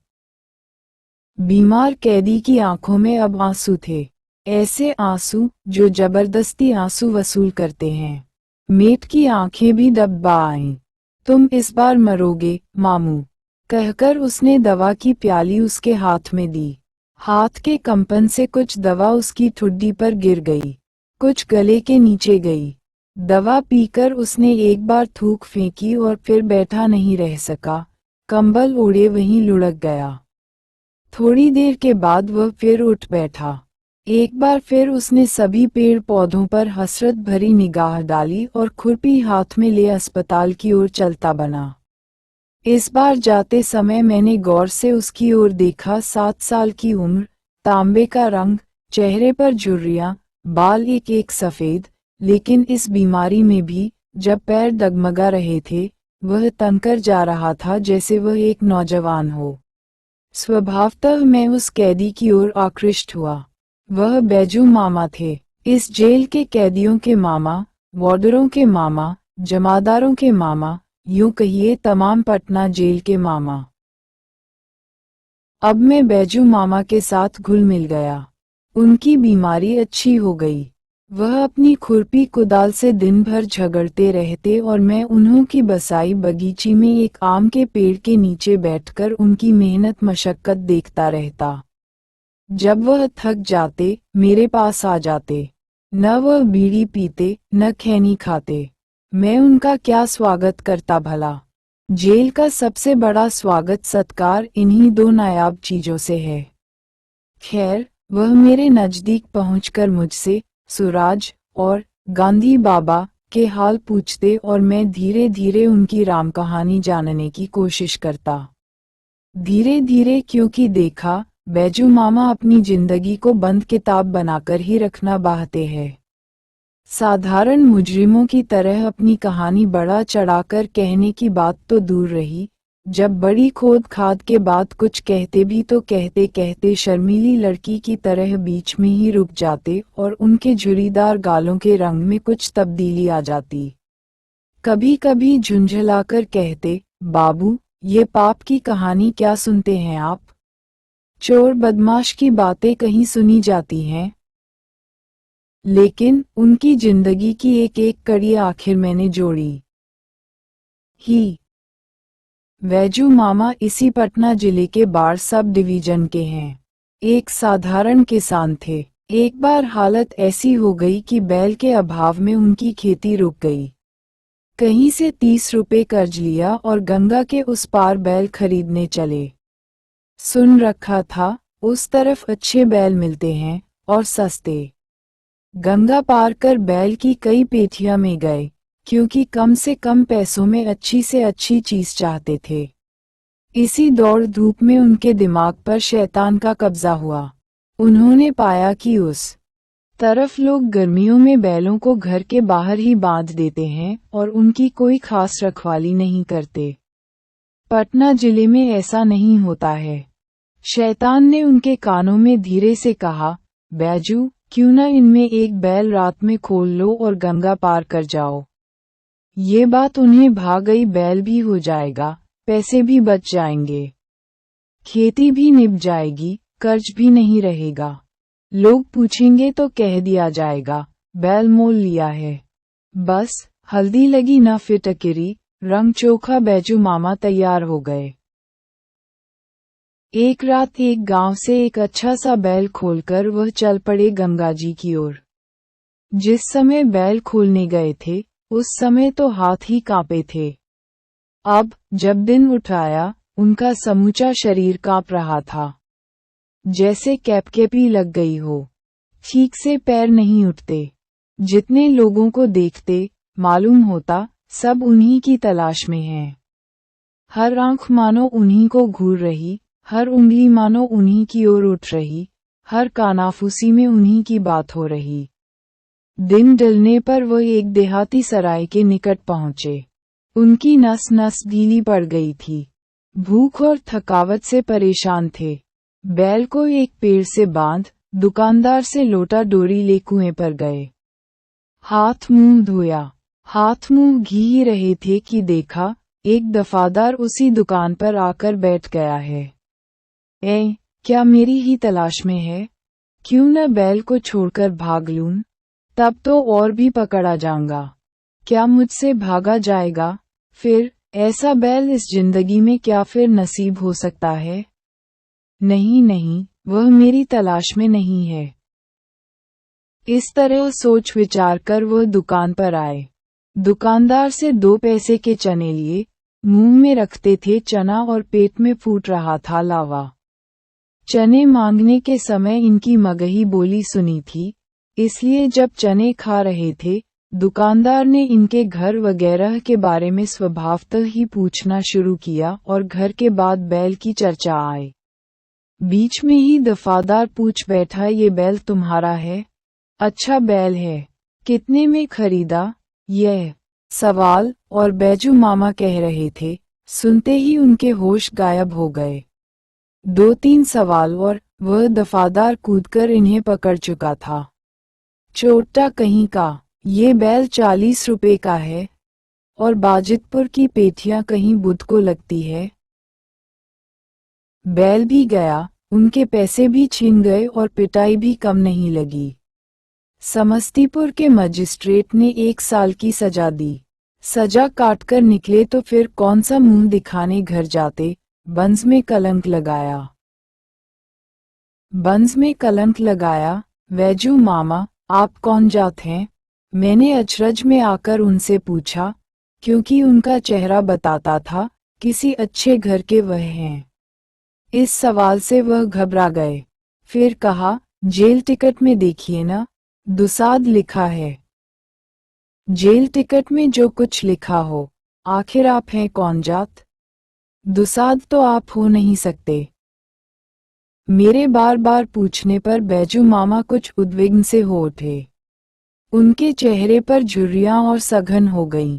बीमार कैदी की आंखों में अब आंसू थे, ऐसे आंसू जो जबरदस्ती आंसू वसूल करते हैं। मेट की आंखें भी दबा आईं। तुम इस बार मरोगे, मामू, कहकर उसने दवा की प्याली उसके हाथ में दी। हाथ के कंपन से कुछ दवा उसकी ठुड्डी पर गिर गई, कुछ गले के नीचे गई। दवा पीकर उसने एक बार थूक फेंकी और फिर बैठा नहीं रह सका, कंबल ओढ़े वहीं लुढ़क गया। थोड़ी देर के बाद वह फिर उठ बैठा। एक बार फिर उसने सभी पेड़ पौधों पर हसरत भरी निगाह डाली और खुरपी हाथ में ले अस्पताल की ओर चलता बना। इस बार जाते समय मैंने गौर से उसकी ओर देखा। 7 साल की उम्र, तांबे का रंग, चेहरे पर झुर्रियां, बाल एक एक सफेद, लेकिन इस बीमारी में भी जब पैर डगमगा रहे थे, वह तनकर जा रहा था जैसे वह एक नौजवान हो। स्वभावतः मैं उस कैदी की ओर आकृष्ट हुआ। वह बैजू मामा थे, इस जेल के कैदियों के मामा, वार्डरों के मामा, जमादारों के मामा, यूं कहिए तमाम पटना जेल के मामा। अब मैं बैजू मामा के साथ घुल मिल गया। उनकी बीमारी अच्छी हो गई। वह अपनी खुरपी कुदाल से दिन भर झगड़ते रहते और मैं उन्हों की बसाई बगीची में एक आम के पेड़ के नीचे बैठकर उनकी मेहनत मशक्कत देखता रहता। जब वह थक जाते, मेरे पास आ जाते। न वह बीड़ी पीते, न खैनी खाते। मैं उनका क्या स्वागत करता भला। जेल का सबसे बड़ा स्वागत सत्कार इन्हीं 2 नायाब चीजों से है। खैर, वह मेरे नजदीक पहुंचकर मुझसे सुराज और गांधी बाबा के हाल पूछते और मैं धीरे धीरे उनकी राम कहानी जानने की कोशिश करता। धीरे धीरे, क्योंकि देखा, बैजू मामा अपनी जिंदगी को बंद किताब बनाकर ही रखना बाहते हैं। साधारण मुजरिमों की तरह अपनी कहानी बढ़ा चढ़ाकर कहने की बात तो दूर रही, जब बड़ी खोद खाद के बाद कुछ कहते भी तो कहते कहते शर्मीली लड़की की तरह बीच में ही रुक जाते और उनके झुर्रीदार गालों के रंग में कुछ तब्दीली आ जाती। कभी कभी झुंझलाकर कहते, बाबू, ये पाप की कहानी क्या सुनते हैं आप? चोर बदमाश की बातें कहीं सुनी जाती हैं। लेकिन उनकी जिंदगी की एक एक कड़ी आखिर मैंने जोड़ी ही। वैजू मामा इसी पटना जिले के बाढ़ सब डिवीजन के हैं। एक साधारण किसान थे। एक बार हालत ऐसी हो गई कि बैल के अभाव में उनकी खेती रुक गई। कहीं से 30 रुपए कर्ज लिया और गंगा के उस पार बैल खरीदने चले। सुन रखा था उस तरफ अच्छे बैल मिलते हैं और सस्ते। गंगा पार कर बैल की कई पेठियां में गए, क्योंकि कम से कम पैसों में अच्छी से अच्छी चीज चाहते थे। इसी दौड़ धूप में उनके दिमाग पर शैतान का कब्जा हुआ। उन्होंने पाया कि उस तरफ लोग गर्मियों में बैलों को घर के बाहर ही बांध देते हैं और उनकी कोई खास रखवाली नहीं करते। पटना जिले में ऐसा नहीं होता है। शैतान ने उनके कानों में धीरे से कहा, बैजू, क्यों न इनमें एक बैल रात में खोल लो और गंगा पार कर जाओ। ये बात उन्हें भा गई। बैल भी हो जाएगा, पैसे भी बच जाएंगे, खेती भी निभ जाएगी, कर्ज भी नहीं रहेगा। लोग पूछेंगे तो कह दिया जाएगा, बैल मोल लिया है। बस हल्दी लगी न फिटकिरी, रंग चोखा बैजू मामा तैयार हो गए। एक रात एक गांव से एक अच्छा सा बैल खोलकर वह चल पड़े गंगा जी की ओर। जिस समय बैल खोलने गए थे उस समय तो हाथ ही कांपे थे। अब जब दिन उठाया उनका समूचा शरीर कांप रहा था, जैसे कैपकेपी लग गई हो। ठीक से पैर नहीं उठते। जितने लोगों को देखते मालूम होता सब उन्हीं की तलाश में हैं। हर आंख मानो उन्हीं को घूर रही, हर उंगली मानो उन्हीं की ओर उठ रही, हर कानाफूसी में उन्हीं की बात हो रही। दिन ढलने पर वह एक देहाती सराय के निकट पहुंचे। उनकी नस नस ढीली पड़ गई थी। भूख और थकावट से परेशान थे। बैल को एक पेड़ से बांध दुकानदार से लोटा डोरी ले कुएं पर गए। हाथ मुंह धोया। हाथ मुंह घी ही रहे थे कि देखा एक दफादार उसी दुकान पर आकर बैठ गया है। क्या मेरी ही तलाश में है? क्यों न बैल को छोड़कर भाग लूं? तब तो और भी पकड़ा जाऊंगा। क्या मुझसे भागा जाएगा? फिर ऐसा बैल इस जिंदगी में क्या फिर नसीब हो सकता है? नहीं नहीं, वह मेरी तलाश में नहीं है। इस तरह सोच विचार कर वह दुकान पर आए। दुकानदार से 2 पैसे के चने लिए। मुंह में रखते थे चना और पेट में फूट रहा था लावा। चने मांगने के समय इनकी मगही बोली सुनी थी, इसलिए जब चने खा रहे थे दुकानदार ने इनके घर वगैरह के बारे में स्वभावतः ही पूछना शुरू किया और घर के बाद बैल की चर्चा आई। बीच में ही दफादार पूछ बैठा, ये बैल तुम्हारा है? अच्छा बैल है, कितने में खरीदा? यह सवाल और बैजू मामा कह रहे थे, सुनते ही उनके होश गायब हो गए। 2-3 सवाल और वह दफादार कूदकर इन्हें पकड़ चुका था। चोटा कहीं का, ये बैल 40 रुपए का है और बाजितपुर की पेठियां कहीं बुध को लगती है। बैल भी गया, उनके पैसे भी छीन गए और पिटाई भी कम नहीं लगी। समस्तीपुर के मजिस्ट्रेट ने 1 साल की सजा दी। सजा काटकर निकले तो फिर कौन सा मुंह दिखाने घर जाते। बंस में कलंक लगाया। बंस में कलंक लगाया। वैजू मामा, आप कौन जात हैं? मैंने अचरज में आकर उनसे पूछा, क्योंकि उनका चेहरा बताता था किसी अच्छे घर के वह हैं। इस सवाल से वह घबरा गए। फिर कहा, जेल टिकट में देखिए ना, दुसाद लिखा है। जेल टिकट में जो कुछ लिखा हो, आखिर आप हैं कौन जात? दुसाद तो आप हो नहीं सकते। मेरे बार बार पूछने पर बैजू मामा कुछ उद्विग्न से हो उठे। उनके चेहरे पर झुर्रियां और सघन हो गईं।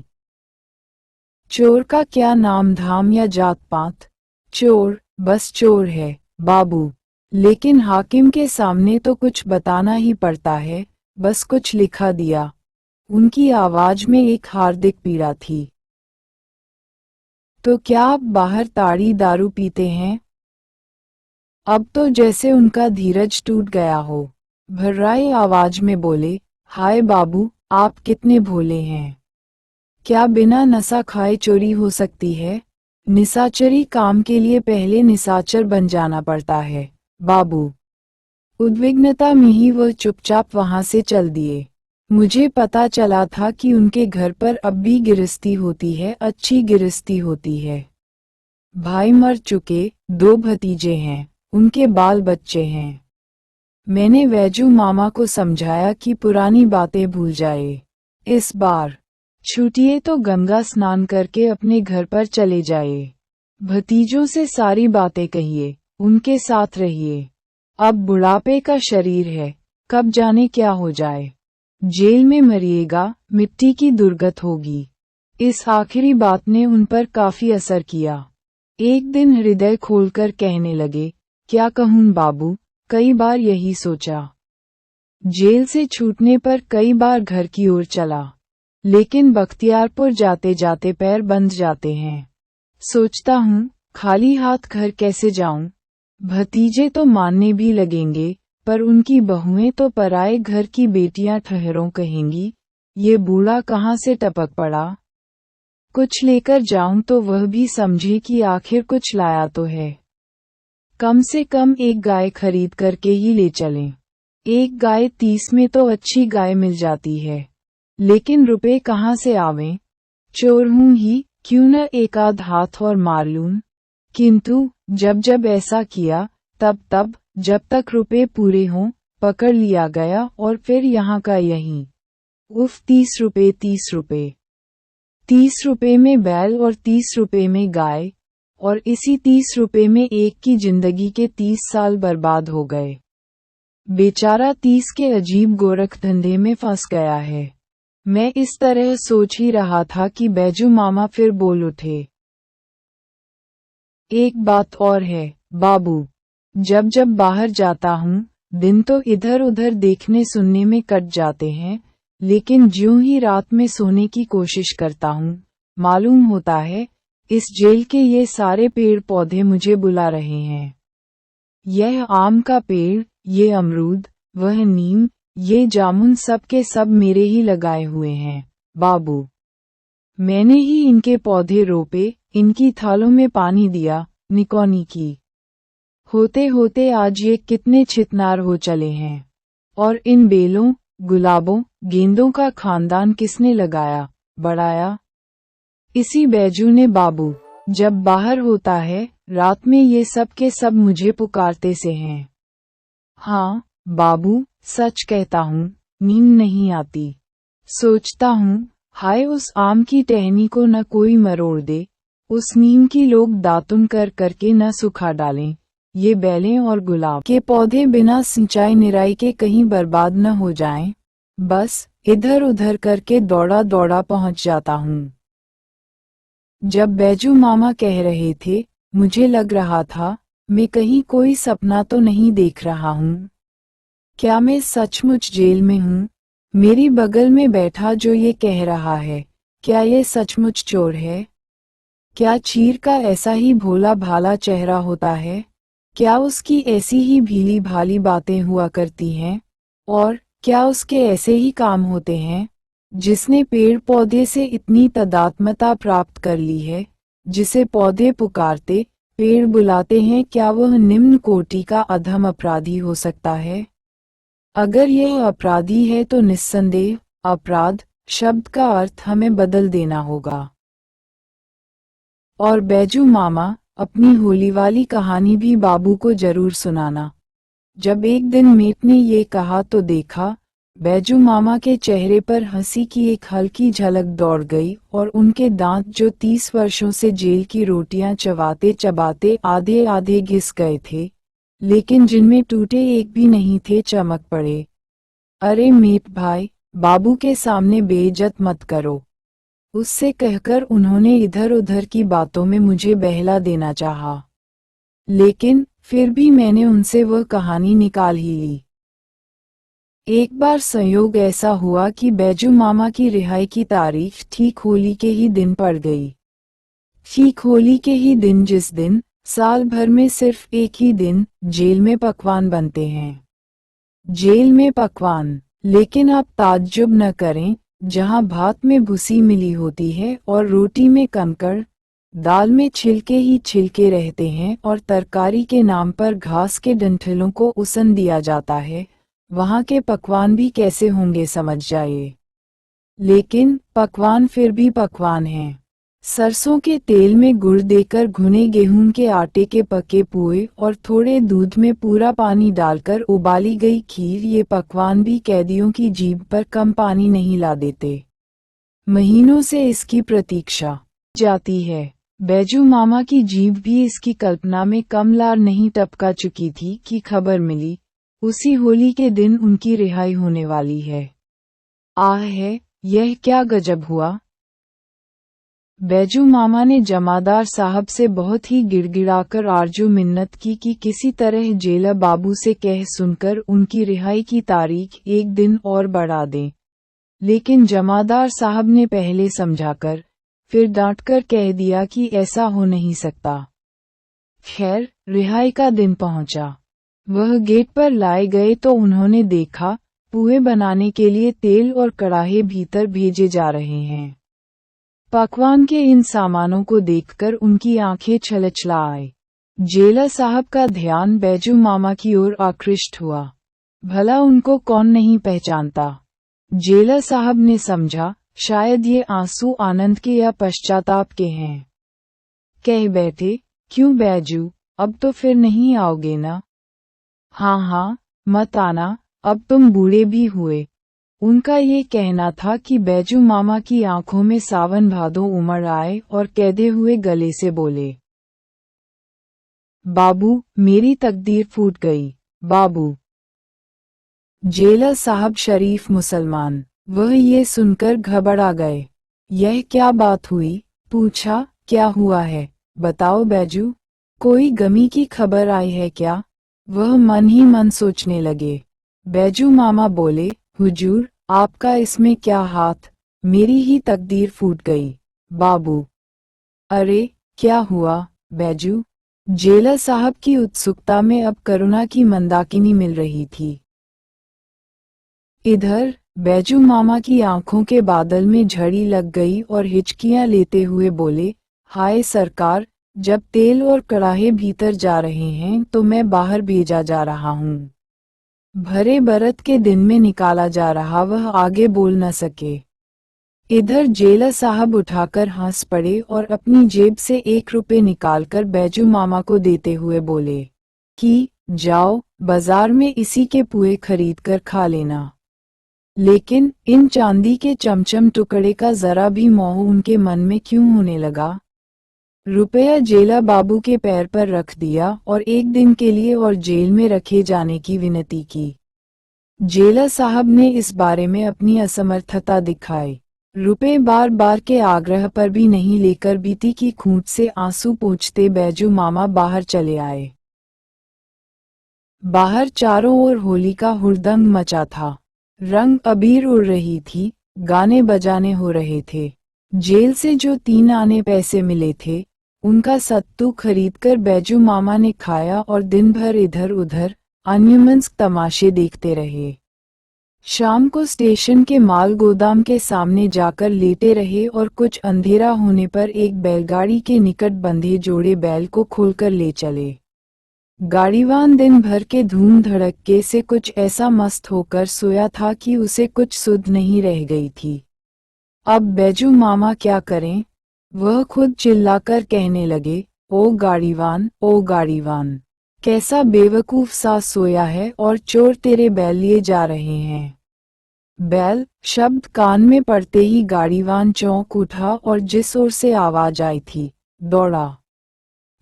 चोर का क्या नाम धाम या जात पात, चोर बस चोर है बाबू। लेकिन हाकिम के सामने तो कुछ बताना ही पड़ता है, बस कुछ लिखा दिया। उनकी आवाज में एक हार्दिक पीड़ा थी। तो क्या आप बाहर ताड़ी दारू पीते हैं? अब तो जैसे उनका धीरज टूट गया हो, भर्राई आवाज में बोले, हाय बाबू, आप कितने भोले हैं। क्या बिना नशा खाए चोरी हो सकती है? निशाचरी काम के लिए पहले निशाचर बन जाना पड़ता है बाबू। उद्विग्नता में ही वह चुपचाप वहां से चल दिए। मुझे पता चला था कि उनके घर पर अब भी गिरस्ती होती है, अच्छी गिरस्ती होती है। भाई मर चुके, 2 भतीजे हैं, उनके बाल बच्चे हैं। मैंने वैजू मामा को समझाया कि पुरानी बातें भूल जाए। इस बार छूटिए तो गंगा स्नान करके अपने घर पर चले जाए। भतीजों से सारी बातें कहिए, उनके साथ रहिए। अब बुढ़ापे का शरीर है, कब जाने क्या हो जाए। जेल में मरिएगा, मिट्टी की दुर्गत होगी। इस आखिरी बात ने उन पर काफी असर किया। एक दिन हृदय खोलकर कहने लगे, क्या कहूं बाबू, कई बार यही सोचा। जेल से छूटने पर कई बार घर की ओर चला, लेकिन बख्तियारपुर जाते जाते पैर बंध जाते हैं। सोचता हूँ, खाली हाथ घर कैसे जाऊं। भतीजे तो मानने भी लगेंगे, पर उनकी बहुएं तो पराए घर की बेटियां ठहरों कहेंगी, ये बूढ़ा कहाँ से टपक पड़ा। कुछ लेकर जाऊं तो वह भी समझे कि आखिर कुछ लाया तो है। कम से कम एक गाय खरीद करके ही ले चलें। एक गाय 30 में तो अच्छी गाय मिल जाती है, लेकिन रुपए कहाँ से आवें। चोर हूं ही, क्यों न एक आध हाथ और मार लूं। किंतु जब जब ऐसा किया, तब जब तक रुपए पूरे हों, पकड़ लिया गया और फिर यहाँ का यहीं। उफ, 30 रुपए 30 रुपए। 30 रुपए में बैल और 30 रुपए में गाय, और इसी 30 रुपए में एक की जिंदगी के 30 साल बर्बाद हो गए। बेचारा 30 के अजीब गोरख धंधे में फंस गया है। मैं इस तरह सोच ही रहा था कि बैजू मामा फिर बोल उठे। एक बात और है बाबू, जब जब बाहर जाता हूँ, दिन तो इधर उधर देखने सुनने में कट जाते हैं, लेकिन ज्यों ही रात में सोने की कोशिश करता हूँ, मालूम होता है, इस जेल के ये सारे पेड़ पौधे मुझे बुला रहे हैं। यह आम का पेड़, ये अमरूद, वह नीम, ये जामुन, सब के सब मेरे ही लगाए हुए हैं बाबू। मैंने ही इनके पौधे रोपे, इनकी थालों में पानी दिया, निकौनी की। होते होते आज ये कितने छितनार हो चले हैं। और इन बेलों, गुलाबों, गेंदों का खानदान किसने लगाया, बढ़ाया? इसी बैजू ने बाबू। जब बाहर होता है, रात में ये सब के सब मुझे पुकारते से हैं। हाँ बाबू, सच कहता हूँ, नींद नहीं आती। सोचता हूँ, हाय उस आम की टहनी को न कोई मरोड़ दे, उस नीम की लोग दातुन कर करके न सुखा डालें, ये बेलें और गुलाब के पौधे बिना सिंचाई निराई के कहीं बर्बाद न हो जाएं। बस इधर उधर करके दौड़ा दौड़ा पहुंच जाता हूँ। जब बैजू मामा कह रहे थे, मुझे लग रहा था, मैं कहीं कोई सपना तो नहीं देख रहा हूँ। क्या मैं सचमुच जेल में हूँ? मेरी बगल में बैठा जो ये कह रहा है, क्या ये सचमुच चोर है? क्या चीर का ऐसा ही भोला भाला चेहरा होता है? क्या उसकी ऐसी ही भीली भाली बातें हुआ करती हैं? और क्या उसके ऐसे ही काम होते हैं? जिसने पेड़ पौधे से इतनी तादात्म्यता प्राप्त कर ली है, जिसे पौधे पुकारते, पेड़ बुलाते हैं, क्या वह निम्न कोटि का अधम अपराधी हो सकता है? अगर यह अपराधी है तो निस्संदेह अपराध शब्द का अर्थ हमें बदल देना होगा। और बैजू मामा, अपनी होली वाली कहानी भी बाबू को जरूर सुनाना। जब एक दिन मेट ने ये कहा तो देखा, बैजू मामा के चेहरे पर हंसी की एक हल्की झलक दौड़ गई और उनके दांत जो 30 वर्षों से जेल की रोटियां चबाते चबाते आधे आधे घिस गए थे, लेकिन जिनमें टूटे एक भी नहीं थे, चमक पड़े। अरे मेट भाई, बाबू के सामने बेइज्जत मत करो। उससे कहकर उन्होंने इधर उधर की बातों में मुझे बहला देना चाहा। लेकिन फिर भी मैंने उनसे वह कहानी निकाल ही ली। एक बार संयोग ऐसा हुआ कि बैजू मामा की रिहाई की तारीख ठीक होली के ही दिन पड़ गई। ठीक होली के ही दिन, जिस दिन साल भर में सिर्फ एक ही दिन जेल में पकवान बनते हैं। जेल में पकवान, लेकिन आप ताज्जुब न करें, जहां भात में भूसी मिली होती है और रोटी में कंकड़, दाल में छिलके ही छिलके रहते हैं और तरकारी के नाम पर घास के डंठलों को उसन दिया जाता है, वहां के पकवान भी कैसे होंगे समझ जाइए। लेकिन पकवान फिर भी पकवान हैं। सरसों के तेल में गुड़ देकर भुने गेहूं के आटे के पके पुए और थोड़े दूध में पूरा पानी डालकर उबाली गई खीर, ये पकवान भी कैदियों की जीभ पर कम पानी नहीं ला देते। महीनों से इसकी प्रतीक्षा जाती है। बैजू मामा की जीभ भी इसकी कल्पना में कम लार नहीं टपका चुकी थी कि खबर मिली उसी होली के दिन उनकी रिहाई होने वाली है। आह है, यह क्या गजब हुआ। बैजू मामा ने जमादार साहब से बहुत ही गिड़गिड़ाकर आरजू मिन्नत की कि किसी तरह जेलर बाबू से कह सुनकर उनकी रिहाई की तारीख एक दिन और बढ़ा दें। लेकिन जमादार साहब ने पहले समझाकर फिर डांटकर कह दिया कि ऐसा हो नहीं सकता। खैर, रिहाई का दिन पहुंचा। वह गेट पर लाए गए तो उन्होंने देखा पुए बनाने के लिए तेल और कड़ाहे भीतर भेजे जा रहे हैं। पकवान के इन सामानों को देखकर उनकी आंखें छलछला आई। जेलर साहब का ध्यान बैजू मामा की ओर आकृष्ट हुआ। भला उनको कौन नहीं पहचानता। जेलर साहब ने समझा शायद ये आंसू आनंद के या पश्चाताप के हैं। कह बैठे, क्यों बैजू, अब तो फिर नहीं आओगे ना? हाँ हाँ, मत आना, अब तुम बूढ़े भी हुए। उनका ये कहना था कि बैजू मामा की आंखों में सावन भादो उमड़ आए और कैदे हुए गले से बोले, बाबू, मेरी तकदीर फूट गई, बाबू। जेलर साहब शरीफ मुसलमान, वह ये सुनकर घबरा गए। यह क्या बात हुई? पूछा, क्या हुआ है, बताओ बैजू, कोई गमी की खबर आई है क्या? वह मन ही मन सोचने लगे। बैजू मामा बोले, हुजूर, आपका इसमें क्या हाथ, मेरी ही तकदीर फूट गई, बाबू। अरे, क्या हुआ, बैजू? जेलर साहब की उत्सुकता में अब करुणा की मंदाकिनी मिल रही थी। इधर बैजू मामा की आंखों के बादल में झड़ी लग गई और हिचकियां लेते हुए बोले, हाय सरकार, जब तेल और कड़ाहे भीतर जा रहे हैं तो मैं बाहर भेजा जा रहा हूँ। भरे बरत के दिन में निकाला जा रहा वह आगे बोल न सके। इधर जेलर साहब उठाकर हंस पड़े और अपनी जेब से 1 रुपये निकालकर बैजू मामा को देते हुए बोले कि जाओ बाजार में इसी के पुए खरीद कर खा लेना। लेकिन इन चांदी के चमचम टुकड़े का जरा भी मोह उनके मन में क्यों होने लगा। रुपया जेलर बाबू के पैर पर रख दिया और 1 दिन के लिए और जेल में रखे जाने की विनती की। जेलर साहब ने इस बारे में अपनी असमर्थता दिखाई। रुपए बार बार के आग्रह पर भी नहीं लेकर बीती की खूंट से आंसू पोंछते बैजू मामा बाहर चले आए। बाहर चारों ओर होली का हुड़दंग मचा था। रंग अबीर उड़ रही थी, गाने बजाने हो रहे थे। जेल से जो 3 आने पैसे मिले थे उनका सत्तू खरीदकर बैजू मामा ने खाया और दिन भर इधर उधर अन्यमनस्क तमाशे देखते रहे। शाम को स्टेशन के माल गोदाम के सामने जाकर लेटे रहे और कुछ अंधेरा होने पर एक बैलगाड़ी के निकट बंधे जोड़े बैल को खोलकर ले चले। गाड़ीवान दिन भर के धूम धड़क्के से कुछ ऐसा मस्त होकर सोया था कि उसे कुछ सुध नहीं रह गई थी। अब बैजू मामा क्या करें? वह खुद चिल्लाकर कहने लगे, ओ गाड़ीवान, कैसा बेवकूफ सा सोया है और चोर तेरे बैल लिए जा रहे हैं। बैल शब्द कान में पड़ते ही गाड़ीवान चौंक उठा और जिस ओर से आवाज आई थी दौड़ा।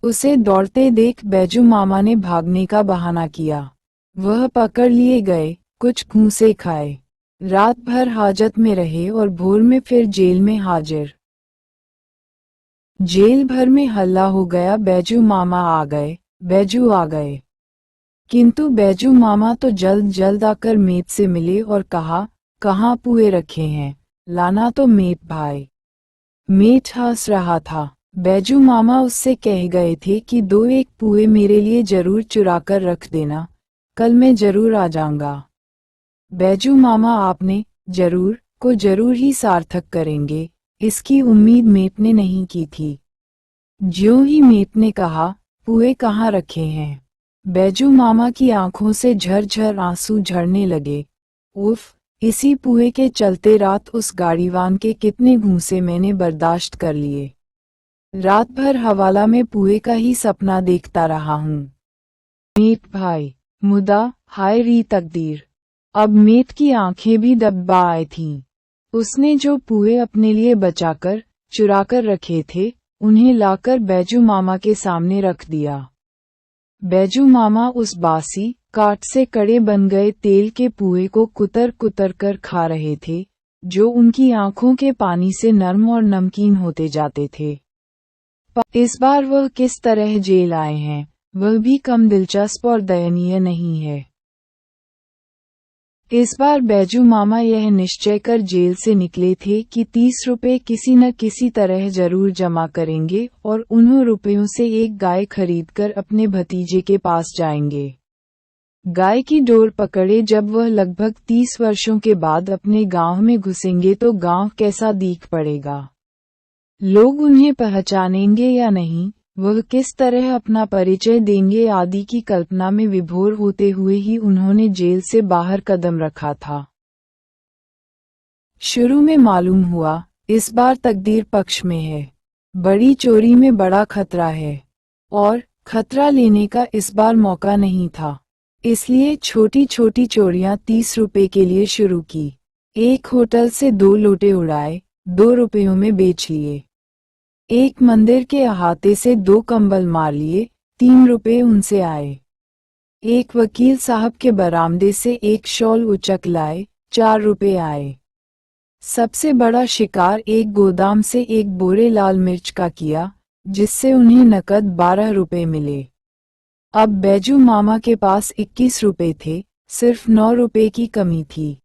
उसे दौड़ते देख बैजू मामा ने भागने का बहाना किया। वह पकड़ लिए गए, कुछ घूंसे खाए। रात भर हाजत में रहे और भोर में फिर जेल में हाजिर। जेल भर में हल्ला हो गया, बैजू मामा आ गए, बैजू आ गए। किंतु बैजू मामा तो जल्द जल्द आकर मेट से मिले और कहा, कहाँ पुए रखे हैं, लाना तो मेट भाई। मेट हंस रहा था। बैजू मामा उससे कह गए थे कि 2-1 पुए मेरे लिए जरूर चुरा कर रख देना, कल मैं जरूर आ जाऊंगा। बैजू मामा आपने जरूर को जरूर ही सार्थक करेंगे, इसकी उम्मीद मेट ने नहीं की थी। ज्यों ही मेट ने कहा, पुए कहाँ रखे हैं, बैजू मामा की आंखों से झरझर आंसू झरने लगे। उफ, इसी पुए के चलते रात उस गाड़ीवान के कितने घूंसे मैंने बर्दाश्त कर लिए। रात भर हवाला में पुए का ही सपना देखता रहा हूँ। मेट भाई, मुदा हाय री तकदीर। अब मेट की आंखें भी दबा आई थीं। उसने जो पुए अपने लिए बचाकर चुराकर रखे थे, उन्हें लाकर बैजू मामा के सामने रख दिया। बैजू मामा उस बासी काट से कड़े बन गए तेल के पुए को कुतर कुतर कर खा रहे थे, जो उनकी आंखों के पानी से नर्म और नमकीन होते जाते थे। इस बार वह किस तरह जेल आए हैं, वह भी कम दिलचस्प और दयनीय नहीं है। इस बार बैजू मामा यह निश्चय कर जेल से निकले थे कि 30 रुपए किसी न किसी तरह जरूर जमा करेंगे और उन रुपयों से एक गाय खरीदकर अपने भतीजे के पास जाएंगे। गाय की डोर पकड़े जब वह लगभग 30 वर्षों के बाद अपने गांव में घुसेंगे तो गांव कैसा दिख पड़ेगा। लोग उन्हें पहचानेंगे या नहीं, वह किस तरह अपना परिचय देंगे आदि की कल्पना में विभोर होते हुए ही उन्होंने जेल से बाहर कदम रखा था। शुरू में मालूम हुआ, इस बार तकदीर पक्ष में है। बड़ी चोरी में बड़ा खतरा है, और खतरा लेने का इस बार मौका नहीं था। इसलिए छोटी छोटी चोरियां 30 रुपए के लिए शुरू की। एक होटल से 2 लोटे उड़ाए, 2 रुपयों में बेच लिए। एक मंदिर के अहाते से 2 कंबल मार लिए, 3 रुपए उनसे आए। एक वकील साहब के बरामदे से एक शॉल उचक लाए, 4 रुपए आए। सबसे बड़ा शिकार एक गोदाम से एक बोरे लाल मिर्च का किया, जिससे उन्हें नकद 12 रुपए मिले। अब बैजू मामा के पास 21 रुपए थे, सिर्फ 9 रुपए की कमी थी।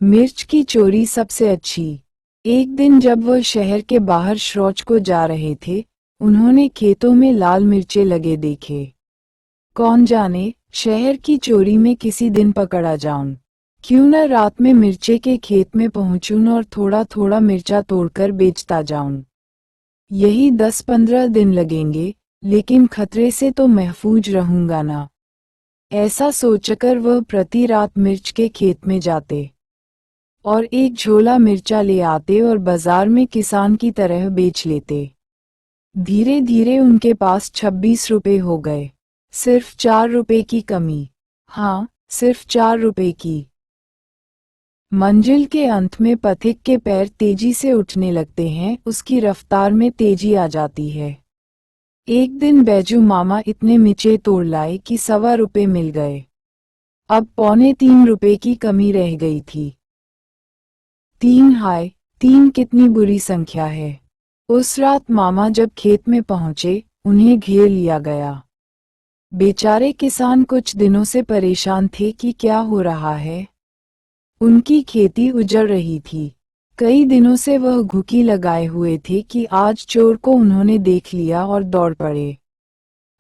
मिर्च की चोरी सबसे अच्छी। एक दिन जब वह शहर के बाहर शौच को जा रहे थे, उन्होंने खेतों में लाल मिर्चे लगे देखे। कौन जाने, शहर की चोरी में किसी दिन पकड़ा जाऊं। क्यों न रात में मिर्चे के खेत में पहुंचूं और थोड़ा थोड़ा मिर्चा तोड़कर बेचता जाऊं। यही 10-15 दिन लगेंगे, लेकिन खतरे से तो महफूज रहूंगा ना। ऐसा सोचकर वह प्रति रात मिर्च के खेत में जाते और एक झोला मिर्चा ले आते और बाजार में किसान की तरह बेच लेते। धीरे धीरे उनके पास 26 रुपए हो गए, सिर्फ 4 रुपए की कमी। हाँ, सिर्फ 4 रुपए की। मंजिल के अंत में पथिक के पैर तेजी से उठने लगते हैं, उसकी रफ्तार में तेजी आ जाती है। एक दिन बैजू मामा इतने मिर्चे तोड़ लाए कि 1.25 रुपए मिल गए। अब 3.25 रुपए की कमी रह गई थी। 3 हाय, 3 कितनी बुरी संख्या है। उस रात मामा जब खेत में पहुंचे, उन्हें घेर लिया गया। बेचारे किसान कुछ दिनों से परेशान थे कि क्या हो रहा है। उनकी खेती उजड़ रही थी। कई दिनों से वह घुकी लगाए हुए थे कि आज चोर को उन्होंने देख लिया और दौड़ पड़े।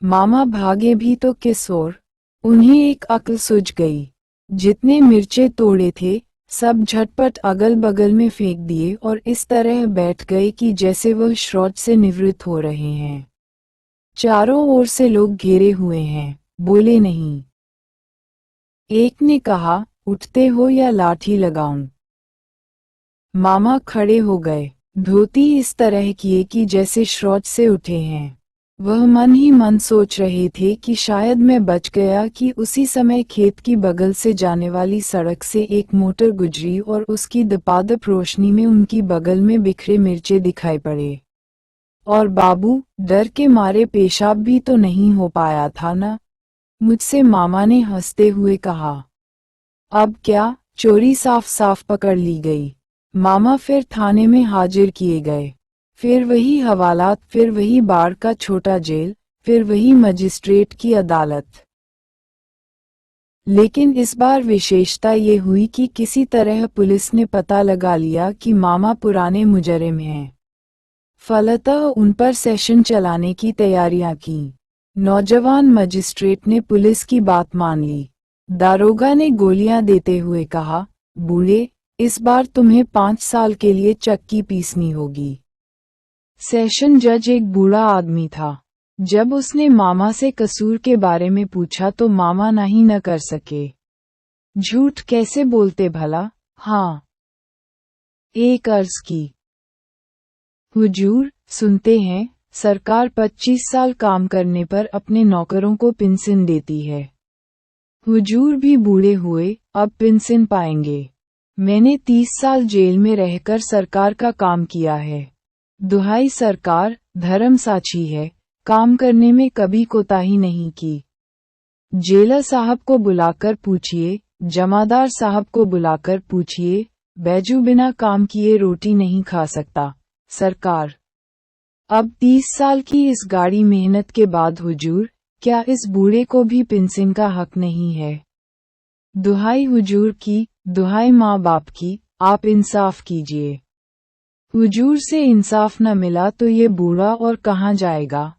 मामा भागे भी तो किस ओर। उन्हें एक अक्ल सूझ गई। जितने मिर्चे तोड़े थे, सब झटपट अगल बगल में फेंक दिए और इस तरह बैठ गए कि जैसे वह शौच से निवृत्त हो रहे हैं। चारों ओर से लोग घेरे हुए हैं, बोले नहीं। एक ने कहा, उठते हो या लाठी लगाऊं। मामा खड़े हो गए, धोती इस तरह किए कि जैसे शौच से उठे हैं। वह मन ही मन सोच रहे थे कि शायद मैं बच गया कि उसी समय खेत की बगल से जाने वाली सड़क से एक मोटर गुजरी और उसकी दपादप रोशनी में उनकी बगल में बिखरे मिर्चे दिखाई पड़े। और बाबू, डर के मारे पेशाब भी तो नहीं हो पाया था ना। मुझसे मामा ने हंसते हुए कहा। अब क्या, चोरी साफ साफ पकड़ ली गई। मामा फिर थाने में हाजिर किए गए। फिर वही हवालात, फिर वही बाढ़ का छोटा जेल, फिर वही मजिस्ट्रेट की अदालत। लेकिन इस बार विशेषता ये हुई कि किसी तरह पुलिस ने पता लगा लिया कि मामा पुराने मुजरिम हैं। फलतः उन पर सेशन चलाने की तैयारियां की। नौजवान मजिस्ट्रेट ने पुलिस की बात मान ली। दारोगा ने गोलियां देते हुए कहा, बूढ़े, इस बार तुम्हें 5 साल के लिए चक्की पीसनी होगी। सेशन जज एक बूढ़ा आदमी था। जब उसने मामा से कसूर के बारे में पूछा तो मामा नहीं न कर सके। झूठ कैसे बोलते भला? हाँ, एक अर्ज की। हुजूर, सुनते हैं, सरकार 25 साल काम करने पर अपने नौकरों को पेंशन देती है। हुजूर भी बूढ़े हुए, अब पेंशन पाएंगे। मैंने 30 साल जेल में रहकर सरकार का काम किया है। दुहाई सरकार, धर्म साक्षी है, काम करने में कभी कोताही नहीं की। जेलर साहब को बुलाकर पूछिए, जमादार साहब को बुलाकर पूछिए, बैजू बिना काम किए रोटी नहीं खा सकता। सरकार, अब 30 साल की इस गाढ़ी मेहनत के बाद हुजूर, क्या इस बूढ़े को भी पेंशन का हक नहीं है? दुहाई हुजूर की, दुहाई माँ बाप की, आप इंसाफ कीजिए। हुजूर से इंसाफ न मिला तो ये बूढ़ा और कहाँ जाएगा?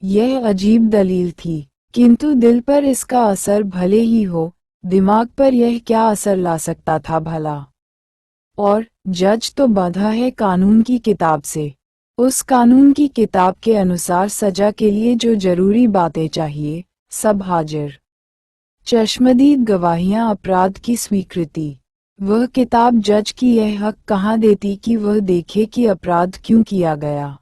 यह अजीब दलील थी, किंतु दिल पर इसका असर भले ही हो, दिमाग पर यह क्या असर ला सकता था भला? और जज तो बंधा है कानून की किताब से। उस कानून की किताब के अनुसार सजा के लिए जो जरूरी बातें चाहिए, सब हाजिर। चश्मदीद गवाहियां, अपराध की स्वीकृति। वह किताब जज की यह हक कहाँ देती कि वह देखे कि अपराध क्यों किया गया।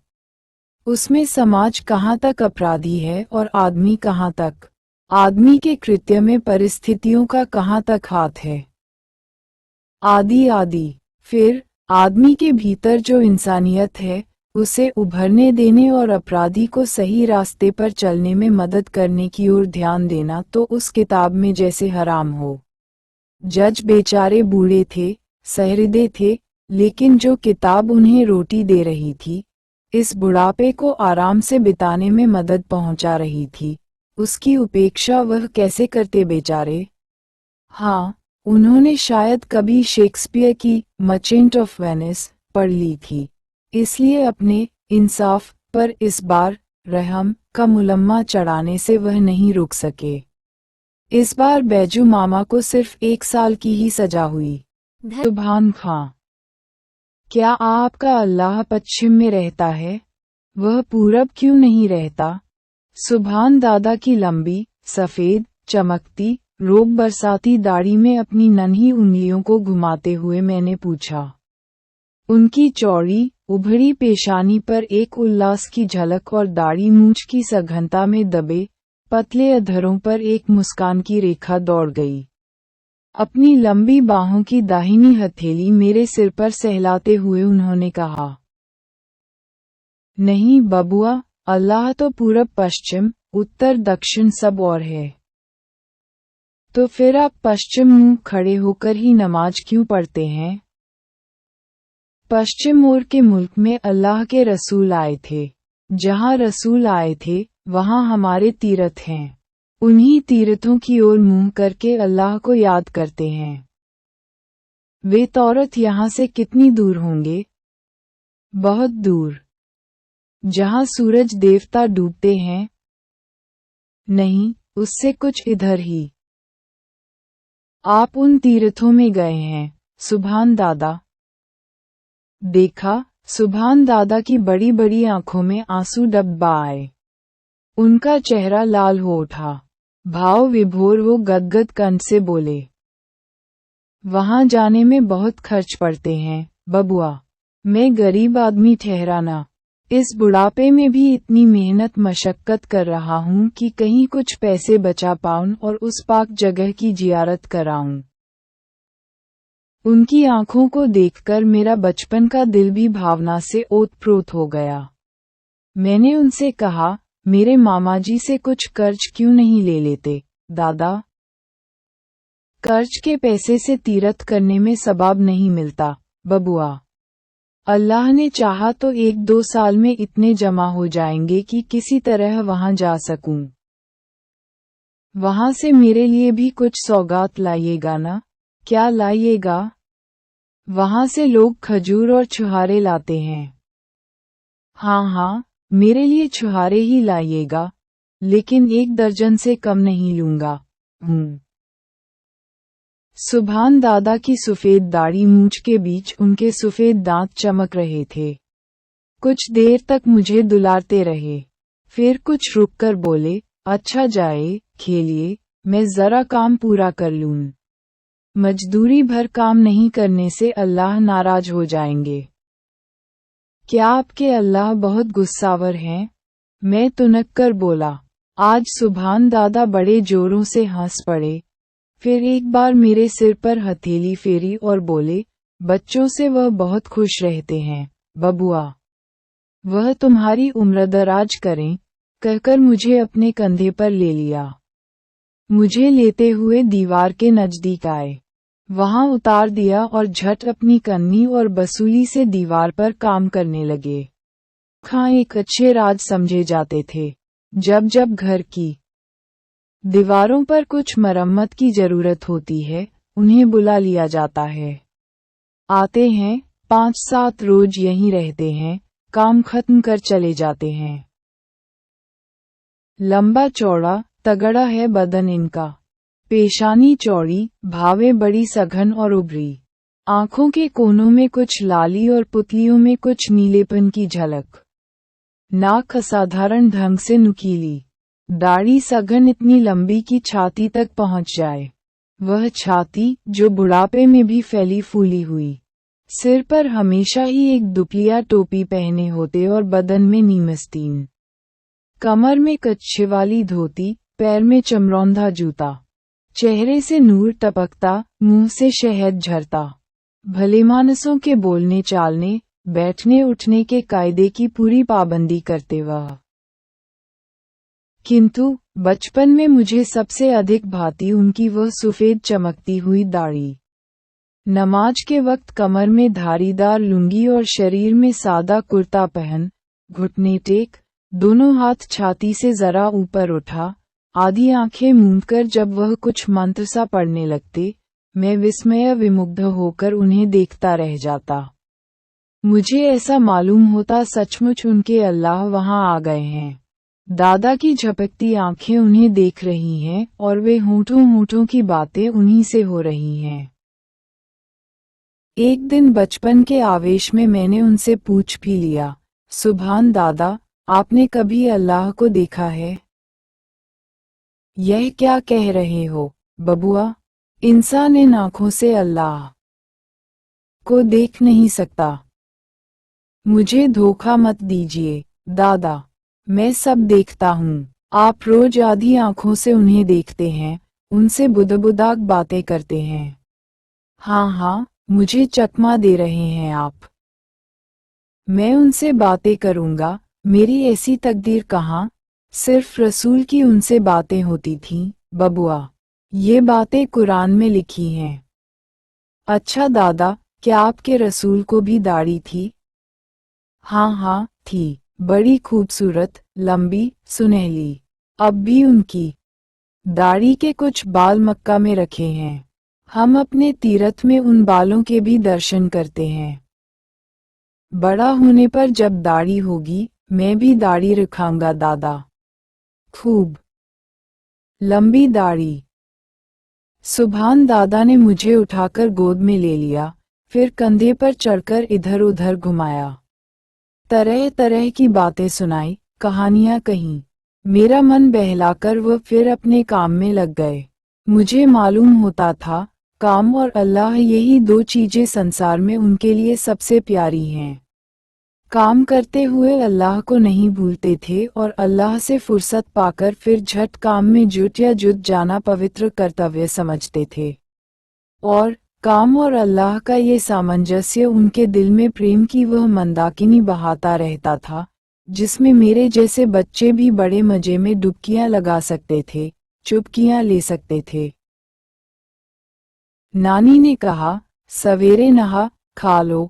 उसमें समाज कहाँ तक अपराधी है और आदमी कहाँ तक। आदमी के कृत्य में परिस्थितियों का कहाँ तक हाथ है। आदि फिर आदमी के भीतर जो इंसानियत है, उसे उभरने देने और अपराधी को सही रास्ते पर चलने में मदद करने की ओर ध्यान देना तो उस किताब में जैसे हराम हो। जज बेचारे बूढ़े थे, सहृदय थे, लेकिन जो किताब उन्हें रोटी दे रही थी, इस बुढ़ापे को आराम से बिताने में मदद पहुंचा रही थी, उसकी उपेक्षा वह कैसे करते बेचारे। हाँ, उन्होंने शायद कभी शेक्सपियर की मर्चेंट ऑफ वेनिस पढ़ ली थी, इसलिए अपने इंसाफ पर इस बार रहम का मुलम्मा चढ़ाने से वह नहीं रुक सके। इस बार बैजू मामा को सिर्फ 1 साल की ही सजा हुई। सुभान खां, क्या आपका अल्लाह पश्चिम में रहता है? वह पूरब क्यों नहीं रहता? सुभान दादा की लंबी, सफेद, चमकती, रोब बरसाती दाढ़ी में अपनी नन्ही उंगलियों को घुमाते हुए मैंने पूछा। उनकी चौड़ी, उभरी पेशानी पर एक उल्लास की झलक और दाढ़ी मूंछ की सघनता में दबे पतले अधरों पर एक मुस्कान की रेखा दौड़ गई। अपनी लंबी बाहों की दाहिनी हथेली मेरे सिर पर सहलाते हुए उन्होंने कहा, नहीं बबुआ, अल्लाह तो पूरब पश्चिम, उत्तर दक्षिण सब और है। तो फिर आप पश्चिम मुंह खड़े होकर ही नमाज क्यों पढ़ते हैं? पश्चिम ओर के मुल्क में अल्लाह के रसूल आए थे। जहां रसूल आए थे, वहां हमारे तीर्थ हैं। उन्हीं तीर्थों की ओर मुंह करके अल्लाह को याद करते हैं। वे तौरत यहाँ से कितनी दूर होंगे? बहुत दूर। जहाँ सूरज देवता डूबते हैं? नहीं, उससे कुछ इधर ही। आप उन तीर्थों में गए हैं, सुभान दादा? देखा, सुभान दादा की बड़ी बड़ी आंखों में आंसू डब्बा आए। उनका चेहरा लाल हो उठा। भाव विभोर वो गदगद कंठ से बोले, वहां जाने में बहुत खर्च पड़ते हैं बबुआ। मैं गरीब आदमी ठहराना, इस बुढ़ापे में भी इतनी मेहनत मशक्कत कर रहा हूं कि कहीं कुछ पैसे बचा पाऊं और उस पाक जगह की जियारत कराऊं। उनकी आंखों को देखकर मेरा बचपन का दिल भी भावना से ओतप्रोत हो गया। मैंने उनसे कहा, मेरे मामा जी से कुछ कर्ज क्यों नहीं ले लेते दादा? कर्ज के पैसे से तीरथ करने में सवाब नहीं मिलता बबुआ। अल्लाह ने चाहा तो 1-2 साल में इतने जमा हो जाएंगे कि किसी तरह वहां जा सकूं। वहां से मेरे लिए भी कुछ सौगात लाइएगा ना? क्या लाइएगा? वहां से लोग खजूर और छुहारे लाते हैं। हाँ हाँ, मेरे लिए छुहारे ही लाइएगा, लेकिन 1 दर्जन से कम नहीं लूंगा। सुभान दादा की सफेद दाढ़ी मूंछ के बीच उनके सफेद दांत चमक रहे थे। कुछ देर तक मुझे दुलारते रहे, फिर कुछ रुककर बोले, अच्छा जाए, खेलिए, मैं जरा काम पूरा कर लूं। मजदूरी भर काम नहीं करने से अल्लाह नाराज हो जाएंगे। क्या आपके अल्लाह बहुत गुस्सावर हैं? मैं तुनक कर बोला। आज सुभान दादा बड़े जोरों से हंस पड़े, फिर एक बार मेरे सिर पर हथेली फेरी और बोले, बच्चों से वह बहुत खुश रहते हैं बबुआ। वह तुम्हारी उम्र दराज करें, कहकर मुझे अपने कंधे पर ले लिया। मुझे लेते हुए दीवार के नजदीक आए, वहां उतार दिया और झट अपनी कन्नी और बसूली से दीवार पर काम करने लगे। खां एक अच्छे राज समझे जाते थे। जब जब घर की दीवारों पर कुछ मरम्मत की जरूरत होती है, उन्हें बुला लिया जाता है। आते हैं, 5-7 रोज यहीं रहते हैं, काम खत्म कर चले जाते हैं। लंबा चौड़ा तगड़ा है बदन इनका, पेशानी चौड़ी, भावें बड़ी सघन और उभरी, आंखों के कोनों में कुछ लाली और पुतलियों में कुछ नीलेपन की झलक, नाक असाधारण ढंग से नुकीली, दाढ़ी सघन इतनी लंबी कि छाती तक पहुंच जाए। वह छाती जो बुढ़ापे में भी फैली फूली हुई, सिर पर हमेशा ही एक दुपलिया टोपी पहने होते और बदन में नीमस्तीन, कमर में कच्छे वाली धोती, पैर में चमरौंधा जूता, चेहरे से नूर टपकता, मुंह से शहद झरता, भलेमानसों के बोलने चालने, बैठने उठने के कायदे की पूरी पाबंदी करते वह। किंतु बचपन में मुझे सबसे अधिक भाती उनकी वह सफेद चमकती हुई दाढ़ी। नमाज के वक्त कमर में धारीदार लुंगी और शरीर में सादा कुर्ता पहन, घुटने टेक, दोनों हाथ छाती से जरा ऊपर उठा, आधी आंखें मूंदकर जब वह कुछ मंत्र सा पढ़ने लगते, मैं विस्मय विमुग्ध होकर उन्हें देखता रह जाता। मुझे ऐसा मालूम होता सचमुच उनके अल्लाह वहां आ गए हैं। दादा की झपकती आंखें उन्हें देख रही हैं और वे होठों होठों की बातें उन्हीं से हो रही हैं। एक दिन बचपन के आवेश में मैंने उनसे पूछ भी लिया, सुभान दादा, आपने कभी अल्लाह को देखा है? यह क्या कह रहे हो बबुआ? इंसान इन आंखों से अल्लाह को देख नहीं सकता। मुझे धोखा मत दीजिए दादा, मैं सब देखता हूँ। आप रोज आधी आंखों से उन्हें देखते हैं, उनसे बुदबुदाक बातें करते हैं। हाँ हाँ, मुझे चकमा दे रहे हैं आप। मैं उनसे बातें करूँगा, मेरी ऐसी तकदीर कहाँ? सिर्फ रसूल की उनसे बातें होती थीं बबुआ। ये बातें कुरान में लिखी हैं। अच्छा दादा, क्या आपके रसूल को भी दाढ़ी थी? हाँ हाँ, थी, बड़ी खूबसूरत, लंबी, सुनहली। अब भी उनकी दाढ़ी के कुछ बाल मक्का में रखे हैं। हम अपने तीरथ में उन बालों के भी दर्शन करते हैं। बड़ा होने पर जब दाढ़ी होगी, मैं भी दाढ़ी रखाऊंगा दादा। खूब लंबी दाढ़ी। सुभान दादा ने मुझे उठाकर गोद में ले लिया, फिर कंधे पर चढ़कर इधर उधर घुमाया, तरह तरह की बातें सुनाई, कहानियां कहीं। मेरा मन बहलाकर वह फिर अपने काम में लग गए। मुझे मालूम होता था, काम और अल्लाह यही 2 चीजें संसार में उनके लिए सबसे प्यारी हैं। काम करते हुए अल्लाह को नहीं भूलते थे और अल्लाह से फुर्सत पाकर फिर झट काम में जुट जाना पवित्र कर्तव्य समझते थे। और काम और अल्लाह का ये सामंजस्य उनके दिल में प्रेम की वह मंदाकिनी बहाता रहता था, जिसमें मेरे जैसे बच्चे भी बड़े मजे में डुबकियां लगा सकते थे, चुबकियां ले सकते थे। नानी ने कहा, सवेरे नहा खा लो,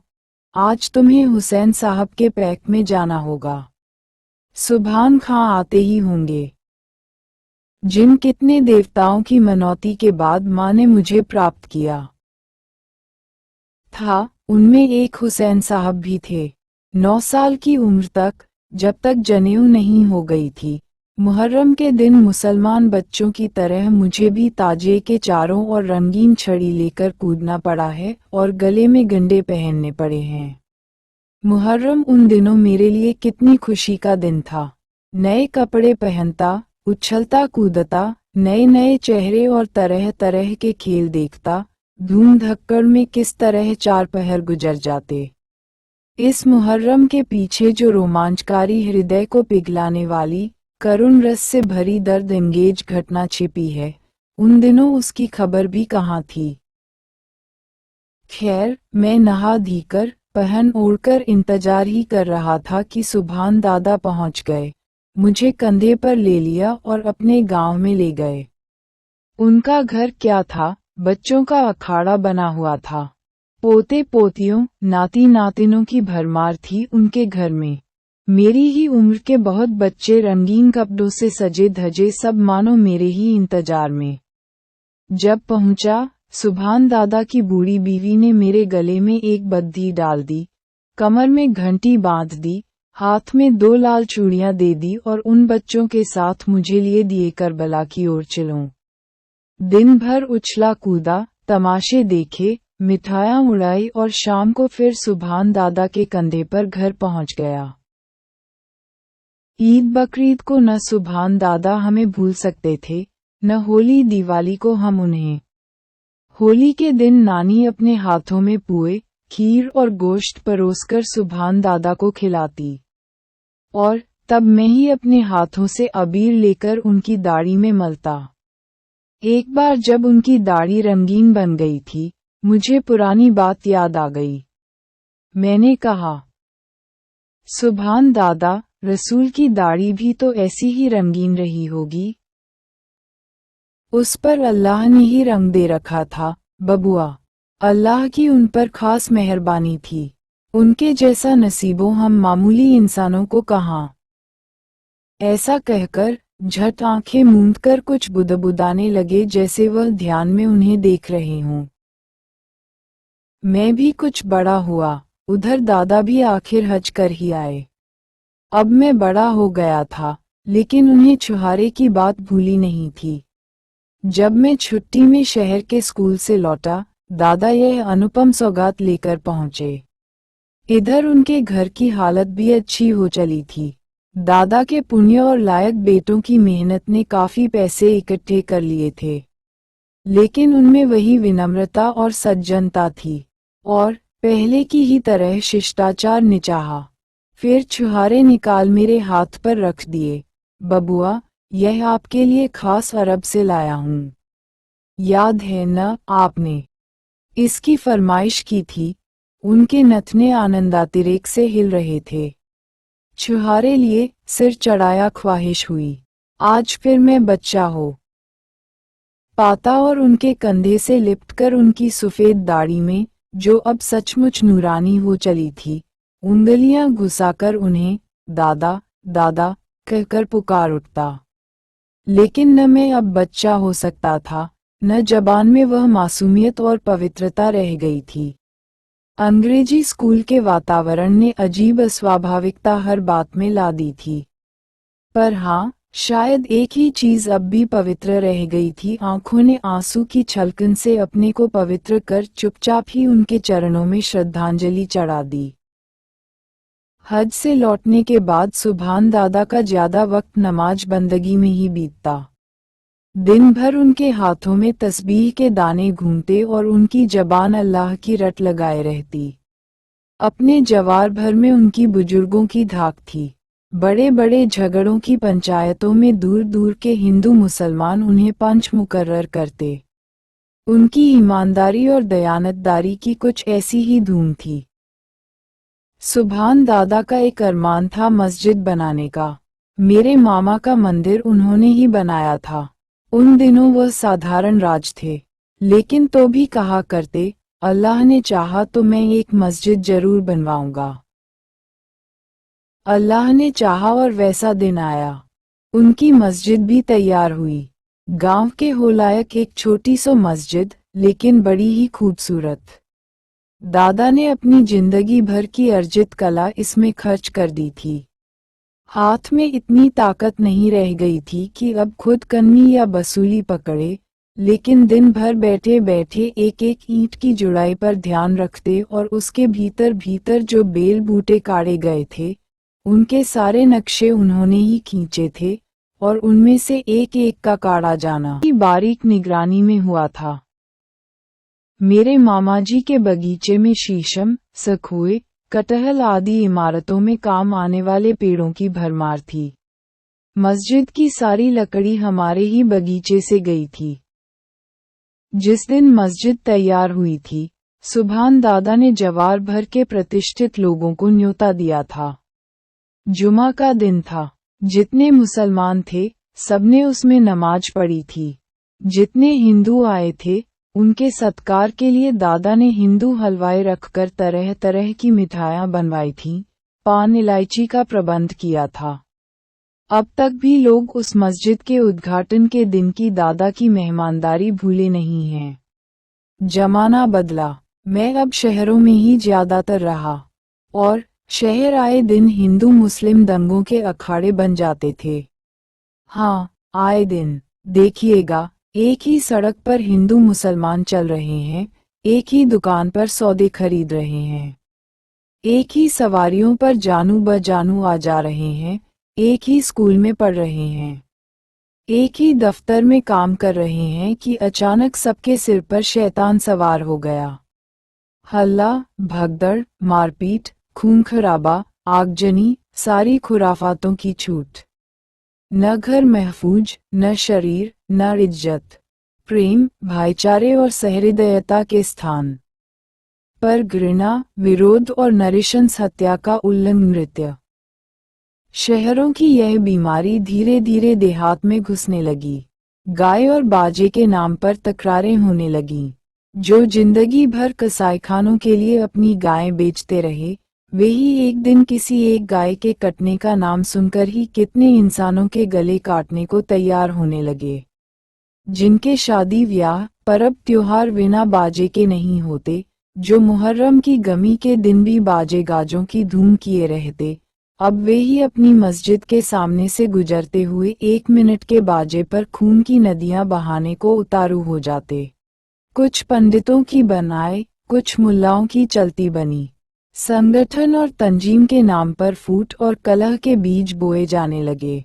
आज तुम्हें हुसैन साहब के पैक में जाना होगा। सुभान खां आते ही होंगे। जिन कितने देवताओं की मनौती के बाद माँ ने मुझे प्राप्त किया था, उनमें एक हुसैन साहब भी थे। 9 साल की उम्र तक, जब तक जनेऊ नहीं हो गई थी, मुहर्रम के दिन मुसलमान बच्चों की तरह मुझे भी ताजे के चारों और रंगीन छड़ी लेकर कूदना पड़ा है और गले में गंडे पहनने पड़े हैं। मुहर्रम उन दिनों मेरे लिए कितनी खुशी का दिन था। नए कपड़े पहनता, उछलता कूदता, नए नए चेहरे और तरह तरह के खेल देखता, धूम धक्कड़ में किस तरह 4 पहर गुजर जाते। इस मुहर्रम के पीछे जो रोमांचकारी, हृदय को पिघलाने वाली, करुण रस से भरी दर्द अंगेज घटना छिपी है, उन दिनों उसकी खबर भी कहाँ थी। खैर, मैं नहा धीकर, पहन ओढ़कर इंतजार ही कर रहा था कि सुभान दादा पहुंच गए, मुझे कंधे पर ले लिया और अपने गांव में ले गए। उनका घर क्या था, बच्चों का अखाड़ा बना हुआ था। पोते पोतियों, नाती नातिनों की भरमार थी उनके घर में। मेरी ही उम्र के बहुत बच्चे रंगीन कपड़ों से सजे धजे, सब मानो मेरे ही इंतजार में। जब पहुंचा, सुभान दादा की बूढ़ी बीवी ने मेरे गले में एक बद्धी डाल दी, कमर में घंटी बांध दी, हाथ में 2 लाल चूड़ियां दे दी और उन बच्चों के साथ मुझे लिए दिए करबला की ओर चलो। दिन भर उछला कूदा, तमाशे देखे, मिठाइयां उड़ाई और शाम को फिर सुभान दादा के कंधे पर घर पहुंच गया। ईद बकरीद को न सुभान दादा हमें भूल सकते थे, न होली दिवाली को हम उन्हें। होली के दिन नानी अपने हाथों में पुए, खीर और गोश्त परोसकर सुभान दादा को खिलाती, और तब मैं ही अपने हाथों से अबीर लेकर उनकी दाढ़ी में मलता। एक बार जब उनकी दाढ़ी रंगीन बन गई थी, मुझे पुरानी बात याद आ गई। मैंने कहा, सुभान दादा, रसूल की दाढ़ी भी तो ऐसी ही रंगीन रही होगी। उस पर अल्लाह ने ही रंग दे रखा था, बबुआ। अल्लाह की उन पर खास मेहरबानी थी। उनके जैसा नसीबों हम मामूली इंसानों को कहाँ। ऐसा कहकर झट आंखें मूंदकर कुछ बुदबुदाने लगे, जैसे वह ध्यान में उन्हें देख रहे हों। मैं भी कुछ बड़ा हुआ, उधर दादा भी आखिर हज कर ही आए। अब मैं बड़ा हो गया था, लेकिन उन्हें छुहारे की बात भूली नहीं थी। जब मैं छुट्टी में शहर के स्कूल से लौटा, दादा यह अनुपम सौगात लेकर पहुंचे। इधर उनके घर की हालत भी अच्छी हो चली थी। दादा के पुण्य और लायक बेटों की मेहनत ने काफी पैसे इकट्ठे कर लिए थे, लेकिन उनमें वही विनम्रता और सज्जनता थी, और पहले की ही तरह शिष्टाचार निचाहा। फिर छुहारे निकाल मेरे हाथ पर रख दिए। बबुआ, यह आपके लिए खास अरब से लाया हूँ। याद है न आपने? इसकी फरमाइश की थी। उनके नथने आनंदातिरेक से हिल रहे थे। छुहारे लिए, सिर चढ़ाया ख्वाहिश हुई, आज फिर मैं बच्चा हो पाता और उनके कंधे से लिपटकर उनकी सफेद दाढ़ी में, जो अब सचमुच नूरानी हो चली थी, उंगलियां घुसाकर उन्हें दादा दादा कहकर पुकार उठता। लेकिन न मैं अब बच्चा हो सकता था, न जबान में वह मासूमियत और पवित्रता रह गई थी। अंग्रेजी स्कूल के वातावरण ने अजीब अस्वाभाविकता हर बात में ला दी थी। पर हाँ, शायद एक ही चीज अब भी पवित्र रह गई थी। आंखों ने आंसू की छलकन से अपने को पवित्र कर चुपचाप ही उनके चरणों में श्रद्धांजलि चढ़ा दी। हज से लौटने के बाद सुभान दादा का ज्यादा वक्त नमाज बंदगी में ही बीतता। दिन भर उनके हाथों में तस्बीह के दाने घूमते और उनकी जबान अल्लाह की रट लगाए रहती। अपने जवार भर में उनकी बुजुर्गों की धाक थी। बड़े बड़े झगड़ों की पंचायतों में दूर दूर के हिंदू मुसलमान उन्हें पंच मुकर्रर करते। उनकी ईमानदारी और दयानतदारी की कुछ ऐसी ही धूम थी। सुभान दादा का एक अरमान था मस्जिद बनाने का। मेरे मामा का मंदिर उन्होंने ही बनाया था। उन दिनों वह साधारण राज थे। लेकिन तो भी कहा करते, अल्लाह ने चाहा तो मैं एक मस्जिद जरूर बनवाऊंगा। अल्लाह ने चाहा और वैसा दिन आया। उनकी मस्जिद भी तैयार हुई। गांव के हो लायक एक छोटी सी मस्जिद, लेकिन बड़ी ही खूबसूरत। दादा ने अपनी जिंदगी भर की अर्जित कला इसमें खर्च कर दी थी। हाथ में इतनी ताकत नहीं रह गई थी कि अब खुद कन्नी या बसूली पकड़े, लेकिन दिन भर बैठे बैठे एक एक ईंट की जुड़ाई पर ध्यान रखते और उसके भीतर भीतर जो बेल बूटे काढ़े गए थे, उनके सारे नक्शे उन्होंने ही खींचे थे, और उनमें से एक एक का काढ़ा जाना की बारीक निगरानी में हुआ था। मेरे मामा जी के बगीचे में शीशम, सखुए, कटहल आदि इमारतों में काम आने वाले पेड़ों की भरमार थी। मस्जिद की सारी लकड़ी हमारे ही बगीचे से गई थी। जिस दिन मस्जिद तैयार हुई थी, सुभान दादा ने जवार भर के प्रतिष्ठित लोगों को न्योता दिया था। जुमा का दिन था। जितने मुसलमान थे, सबने उसमें नमाज पढ़ी थी। जितने हिंदू आए थे, उनके सत्कार के लिए दादा ने हिंदू हलवाई रखकर तरह तरह की मिठाइयाँ बनवाई थीं, पान इलायची का प्रबंध किया था। अब तक भी लोग उस मस्जिद के उद्घाटन के दिन की दादा की मेहमानदारी भूले नहीं हैं। जमाना बदला। मैं अब शहरों में ही ज्यादातर रहा, और शहर आए दिन हिंदू मुस्लिम दंगों के अखाड़े बन जाते थे। हाँ, आए दिन। देखिएगा, एक ही सड़क पर हिंदू मुसलमान चल रहे हैं, एक ही दुकान पर सौदे खरीद रहे हैं, एक ही सवारियों पर जानू ब जानू आ जा रहे हैं, एक ही स्कूल में पढ़ रहे हैं, एक ही दफ्तर में काम कर रहे हैं कि अचानक सबके सिर पर शैतान सवार हो गया। हल्ला, भगदड़, मारपीट, खून खराबा, आगजनी, सारी खुराफातों की छूट। न घर महफूज, न शरीर, न इज्जत, प्रेम, भाईचारे और सहृदयता के स्थान पर घृणा, विरोध और नृशंस हत्या का उल्लंघन नृत्य। शहरों की यह बीमारी धीरे धीरे देहात में घुसने लगी। गाय और बाजे के नाम पर तकरारें होने लगीं। जो जिंदगी भर कसाईखानों के लिए अपनी गायें बेचते रहे, वे ही एक दिन किसी एक गाय के कटने का नाम सुनकर ही कितने इंसानों के गले काटने को तैयार होने लगे। जिनके शादी ब्याह, परब त्योहार बिना बाजे के नहीं होते, जो मुहर्रम की गमी के दिन भी बाजे गाजों की धूम किए रहते, अब वे ही अपनी मस्जिद के सामने से गुजरते हुए 1 मिनट के बाजे पर खून की नदियां बहाने को उतारू हो जाते। कुछ पंडितों की बनाए, कुछ मुल्लाओं की चलती बनी। संगठन और तंजीम के नाम पर फूट और कलह के बीज बोए जाने लगे।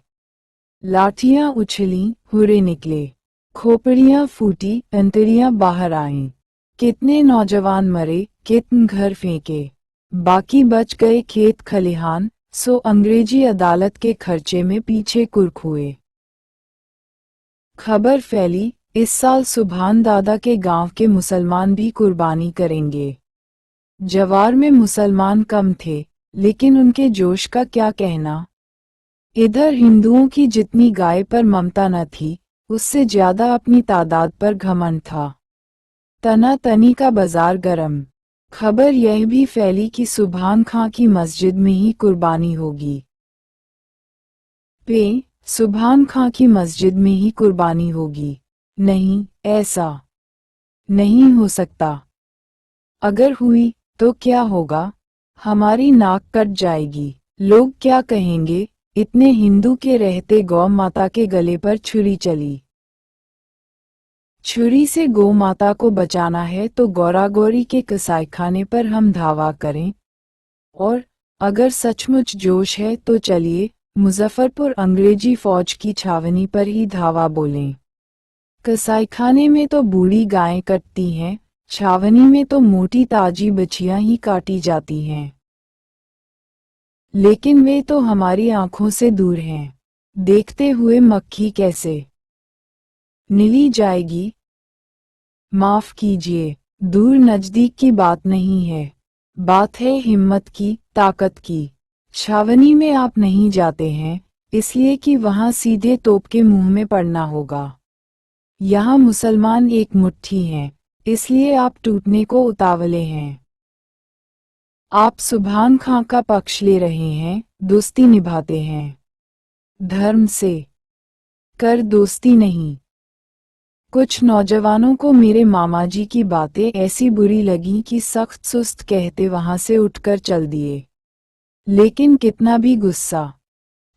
लाठियां उछली, हुर्रे निकले, खोपड़ियां फूटी, अंतड़ियां बाहर आईं। कितने नौजवान मरे, कितने घर फेंके, बाकी बच गए खेत खलिहान, सो अंग्रेजी अदालत के खर्चे में पीछे कुर्क हुए। खबर फैली, इस साल सुभान दादा के गांव के मुसलमान भी कुर्बानी करेंगे। जवार में मुसलमान कम थे, लेकिन उनके जोश का क्या कहना। इधर हिंदुओं की जितनी गाय पर ममता न थी, उससे ज्यादा अपनी तादाद पर घमंड था। तना तनी का बाजार गरम। खबर यह भी फैली कि सुभान खां की मस्जिद में ही कुर्बानी होगी। सुभान खां की मस्जिद में ही कुर्बानी होगी। नहीं, ऐसा नहीं हो सकता। अगर हुई तो क्या होगा? हमारी नाक कट जाएगी। लोग क्या कहेंगे? इतने हिंदू के रहते गौ माता के गले पर छुरी चली। छुरी से गौ माता को बचाना है तो गौरागौरी के कसाईखाने पर हम धावा करें। और अगर सचमुच जोश है तो चलिए मुजफ्फरपुर अंग्रेजी फौज की छावनी पर ही धावा बोलें। कसाईखाने में तो बूढ़ी गायें कटती हैं, छावनी में तो मोटी ताजी बछियां ही काटी जाती हैं। लेकिन वे तो हमारी आंखों से दूर हैं। देखते हुए मक्खी कैसे निली जाएगी? माफ कीजिए, दूर नजदीक की बात नहीं है, बात है हिम्मत की, ताकत की। छावनी में आप नहीं जाते हैं, इसलिए कि वहां सीधे तोप के मुंह में पड़ना होगा। यहाँ मुसलमान एक मुट्ठी हैं, इसलिए आप टूटने को उतावले हैं। आप सुभान खां का पक्ष ले रहे हैं, दोस्ती निभाते हैं। धर्म से कर दोस्ती नहीं। कुछ नौजवानों को मेरे मामा जी की बातें ऐसी बुरी लगी कि सख्त सुस्त कहते वहां से उठकर चल दिए। लेकिन कितना भी गुस्सा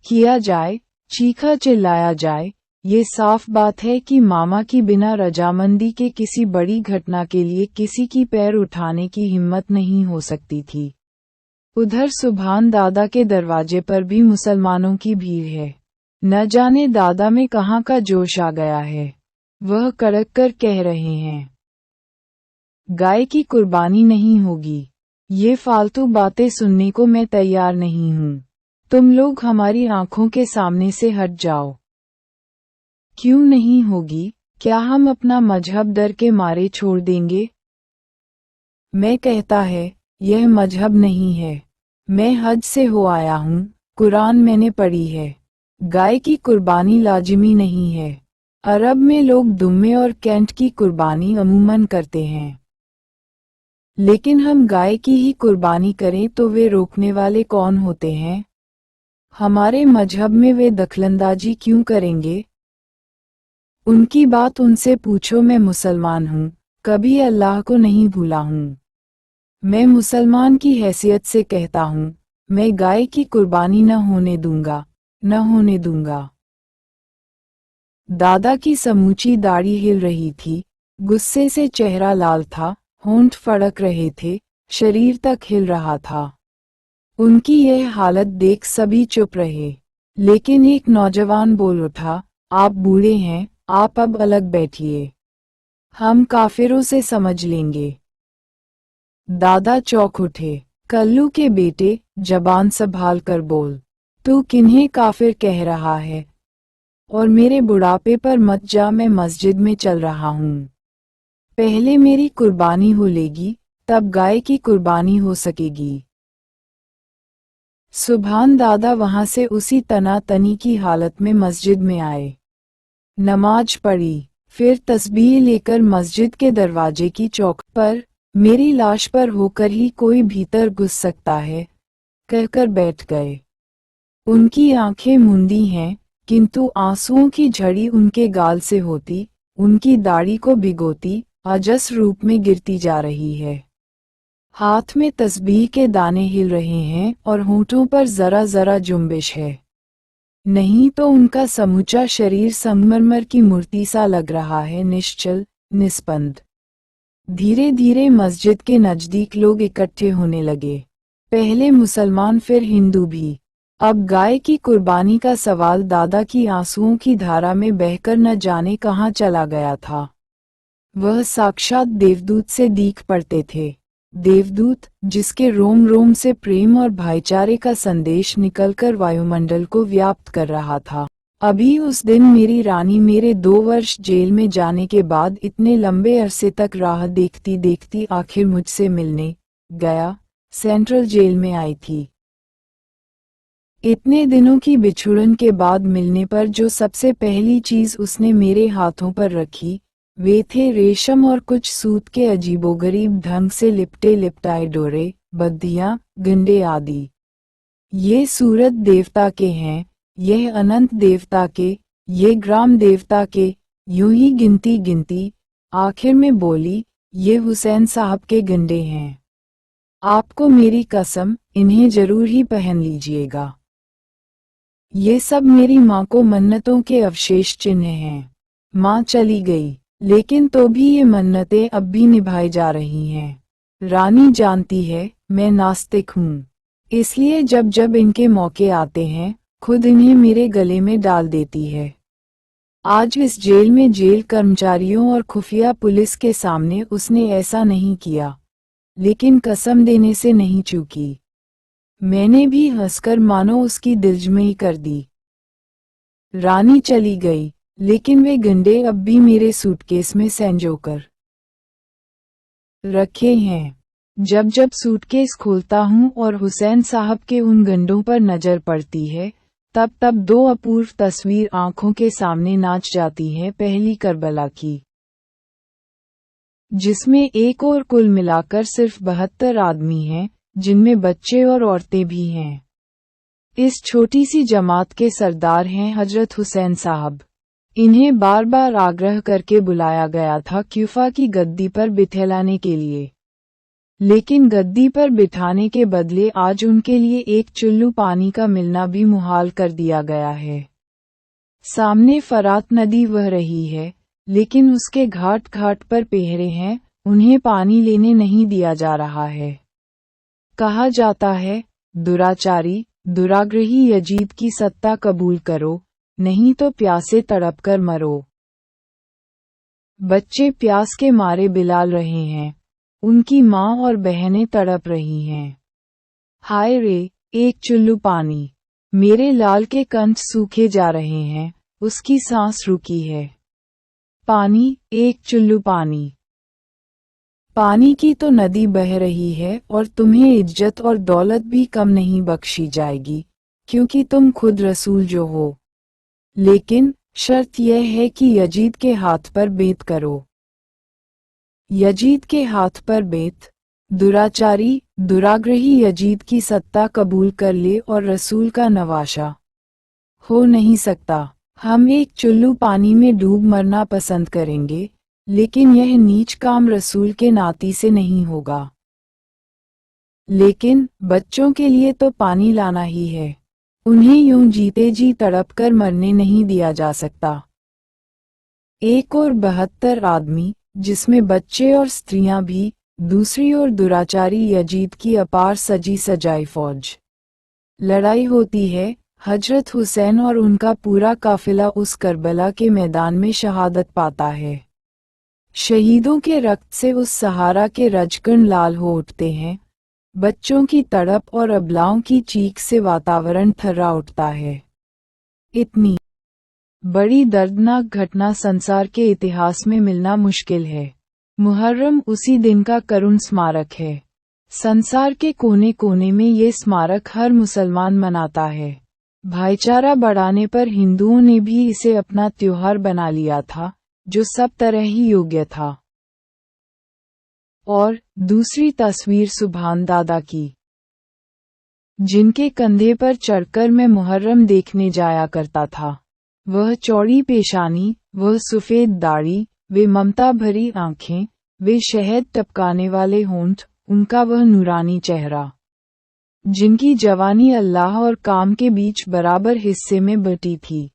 किया जाए, चीखा चिल्लाया जाए, ये साफ बात है कि मामा की बिना रजामंदी के किसी बड़ी घटना के लिए किसी की पैर उठाने की हिम्मत नहीं हो सकती थी। उधर सुभान दादा के दरवाजे पर भी मुसलमानों की भीड़ है। न जाने दादा में कहाँ का जोश आ गया है। वह कड़क कर कह रहे हैं, गाय की कुर्बानी नहीं होगी। ये फालतू बातें सुनने को मैं तैयार नहीं हूँ। तुम लोग हमारी आंखों के सामने से हट जाओ। क्यों नहीं होगी? क्या हम अपना मजहब डर के मारे छोड़ देंगे? मैं कहता है, यह मजहब नहीं है। मैं हज से हो आया हूँ, कुरान मैंने पढ़ी है। गाय की कुर्बानी लाजिमी नहीं है। अरब में लोग दुम्मे और कैंट की कुर्बानी अमूमन करते हैं। लेकिन हम गाय की ही कुर्बानी करें तो वे रोकने वाले कौन होते हैं? हमारे मजहब में वे दखलंदाजी क्यों करेंगे? उनकी बात उनसे पूछो। मैं मुसलमान हूँ, कभी अल्लाह को नहीं भूला हूँ। मैं मुसलमान की हैसियत से कहता हूँ, मैं गाय की कुर्बानी न होने दूंगा, न होने दूंगा। दादा की समूची दाढ़ी हिल रही थी, गुस्से से चेहरा लाल था, होंठ फड़क रहे थे, शरीर तक हिल रहा था। उनकी यह हालत देख सभी चुप रहे। लेकिन एक नौजवान बोल उठा, आप बूढ़े हैं, आप अब अलग बैठिए। हम काफिरों से समझ लेंगे। दादा चौंक उठे। कल्लू के बेटे, जबान संभाल कर बोल। तू किन्हें काफिर कह रहा है? और मेरे बुढ़ापे पर मत जा, मैं मस्जिद में चल रहा हूँ। पहले मेरी कुर्बानी हो लेगी, तब गाय की कुर्बानी हो सकेगी। सुभान दादा वहां से उसी तनातनी की हालत में मस्जिद में आए। नमाज पढ़ी, फिर तस्बीह लेकर मस्जिद के दरवाजे की चौक पर, मेरी लाश पर होकर ही कोई भीतर घुस सकता है, कहकर बैठ गए। उनकी आंखें मूंदी हैं, किंतु आंसुओं की झड़ी उनके गाल से होती, उनकी दाढ़ी को भिगोती, अजस रूप में गिरती जा रही है। हाथ में तस्बीह के दाने हिल रहे हैं और होंठों पर जरा जरा जुम्बिश है। नहीं तो उनका समूचा शरीर संगमरमर की मूर्ति सा लग रहा है, निश्चल, निस्पंद। धीरे धीरे मस्जिद के नजदीक लोग इकट्ठे होने लगे। पहले मुसलमान, फिर हिंदू भी। अब गाय की कुर्बानी का सवाल दादा की आंसुओं की धारा में बहकर न जाने कहाँ चला गया था। वह साक्षात देवदूत से दीख पड़ते थे। देवदूत, जिसके रोम रोम से प्रेम और भाईचारे का संदेश निकलकर वायुमंडल को व्याप्त कर रहा था। अभी उस दिन मेरी रानी मेरे 2 वर्ष जेल में जाने के बाद इतने लंबे अरसे तक राह देखती देखती आखिर मुझसे मिलने गया सेंट्रल जेल में आई थी। इतने दिनों की बिछुड़न के बाद मिलने पर जो सबसे पहली चीज उसने मेरे हाथों पर रखी, वे थे रेशम और कुछ सूत के अजीबोगरीब ढंग से लिपटे लिपटाए डोरे, बद्दियां, गंडे आदि। ये सूरत देवता के हैं, यह अनंत देवता के, ये ग्राम देवता के, यूं ही गिनती गिनती आखिर में बोली, ये हुसैन साहब के गंडे हैं। आपको मेरी कसम, इन्हें जरूर ही पहन लीजिएगा। ये सब मेरी माँ को मन्नतों के अवशेष चिन्ह हैं। माँ चली गई, लेकिन तो भी ये मन्नतें अब भी निभाई जा रही हैं। रानी जानती है, मैं नास्तिक हूँ, इसलिए जब जब इनके मौके आते हैं, खुद इन्हें मेरे गले में डाल देती है। आज इस जेल में जेल कर्मचारियों और खुफिया पुलिस के सामने उसने ऐसा नहीं किया, लेकिन कसम देने से नहीं चूकी। मैंने भी हंसकर मानो उसकी दिलजमई कर दी। रानी चली गई, लेकिन वे गंडे अब भी मेरे सूटकेस में संजोकर रखे हैं। जब जब सूटकेस खोलता हूँ और हुसैन साहब के उन गंडों पर नजर पड़ती है, तब दो अपूर्व तस्वीर आंखों के सामने नाच जाती है। पहली करबला की, जिसमें एक और कुल मिलाकर सिर्फ 72 आदमी हैं, जिनमें बच्चे और औरतें भी हैं। इस छोटी सी जमात के सरदार हैं हजरत हुसैन साहब। इन्हें बार बार आग्रह करके बुलाया गया था क्यूफा की गद्दी पर बिठाने के लिए, लेकिन गद्दी पर बिठाने के बदले आज उनके लिए एक चुल्लू पानी का मिलना भी मुहाल कर दिया गया है। सामने फरात नदी बह रही है, लेकिन उसके घाट घाट पर पहरे हैं, उन्हें पानी लेने नहीं दिया जा रहा है। कहा जाता है, दुराचारी, दुराग्रही यजीद की सत्ता कबूल करो, नहीं तो प्यासे तड़पकर मरो। बच्चे प्यास के मारे बिलाल रहे हैं, उनकी माँ और बहनें तड़प रही हैं। हाय रे, एक चुल्लू पानी। मेरे लाल के कंठ सूखे जा रहे हैं, उसकी सांस रुकी है। पानी, एक चुल्लू पानी। पानी की तो नदी बह रही है और तुम्हें इज्जत और दौलत भी कम नहीं बख्शी जाएगी, क्योंकि तुम खुद रसूल जो हो। लेकिन शर्त यह है कि यजीद के हाथ पर बेत करो। यजीद के हाथ पर बेत। दुराचारी, दुराग्रही यजीद की सत्ता कबूल कर ले और रसूल का नवाशा हो नहीं सकता। हम एक चुल्लू पानी में डूब मरना पसंद करेंगे, लेकिन यह नीच काम रसूल के नाती से नहीं होगा। लेकिन बच्चों के लिए तो पानी लाना ही है, उन्हें यूं जीते जी तड़प कर मरने नहीं दिया जा सकता। एक और 72 आदमी, जिसमें बच्चे और स्त्रियां भी, दूसरी ओर दुराचारी यजीद की अपार सजी सजाई फौज। लड़ाई होती है। हजरत हुसैन और उनका पूरा काफिला उस करबला के मैदान में शहादत पाता है। शहीदों के रक्त से उस सहारा के रजकण लाल हो उठते हैं। बच्चों की तड़प और अबलाओं की चीख से वातावरण थर्रा उठता है। इतनी बड़ी दर्दनाक घटना संसार के इतिहास में मिलना मुश्किल है। मुहर्रम उसी दिन का करुण स्मारक है। संसार के कोने कोने में ये स्मारक हर मुसलमान मनाता है। भाईचारा बढ़ाने पर हिंदुओं ने भी इसे अपना त्योहार बना लिया था, जो सब तरह ही योग्य था। और दूसरी तस्वीर सुभान दादा की, जिनके कंधे पर चढ़कर मैं मुहर्रम देखने जाया करता था। वह चौड़ी पेशानी, वह सफेद दाढ़ी, वे ममता भरी आंखें, वे शहद टपकाने वाले होंठ, उनका वह नूरानी चेहरा, जिनकी जवानी अल्लाह और काम के बीच बराबर हिस्से में बटी थी,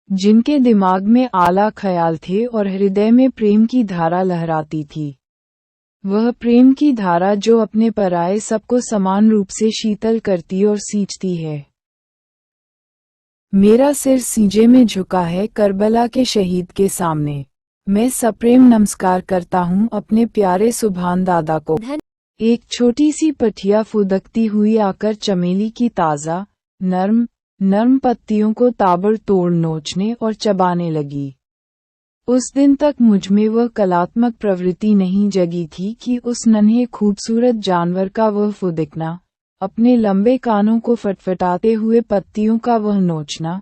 जिनके दिमाग में आला ख्याल थे और हृदय में प्रेम की धारा लहराती थी। वह प्रेम की धारा जो अपने पराये सबको समान रूप से शीतल करती और सींचती है। मेरा सिर सींजे में झुका है करबला के शहीद के सामने। मैं सप्रेम नमस्कार करता हूँ अपने प्यारे सुभान दादा को। एक छोटी सी पठिया फुदकती हुई आकर चमेली की ताज़ा, नर्म पत्तियों को ताबड़तोड़ नोचने और चबाने लगी। उस दिन तक मुझमें वह कलात्मक प्रवृत्ति नहीं जगी थी कि उस नन्हे खूबसूरत जानवर का वह फुदकना, अपने लंबे कानों को फटफटाते हुए पत्तियों का वह नोचना,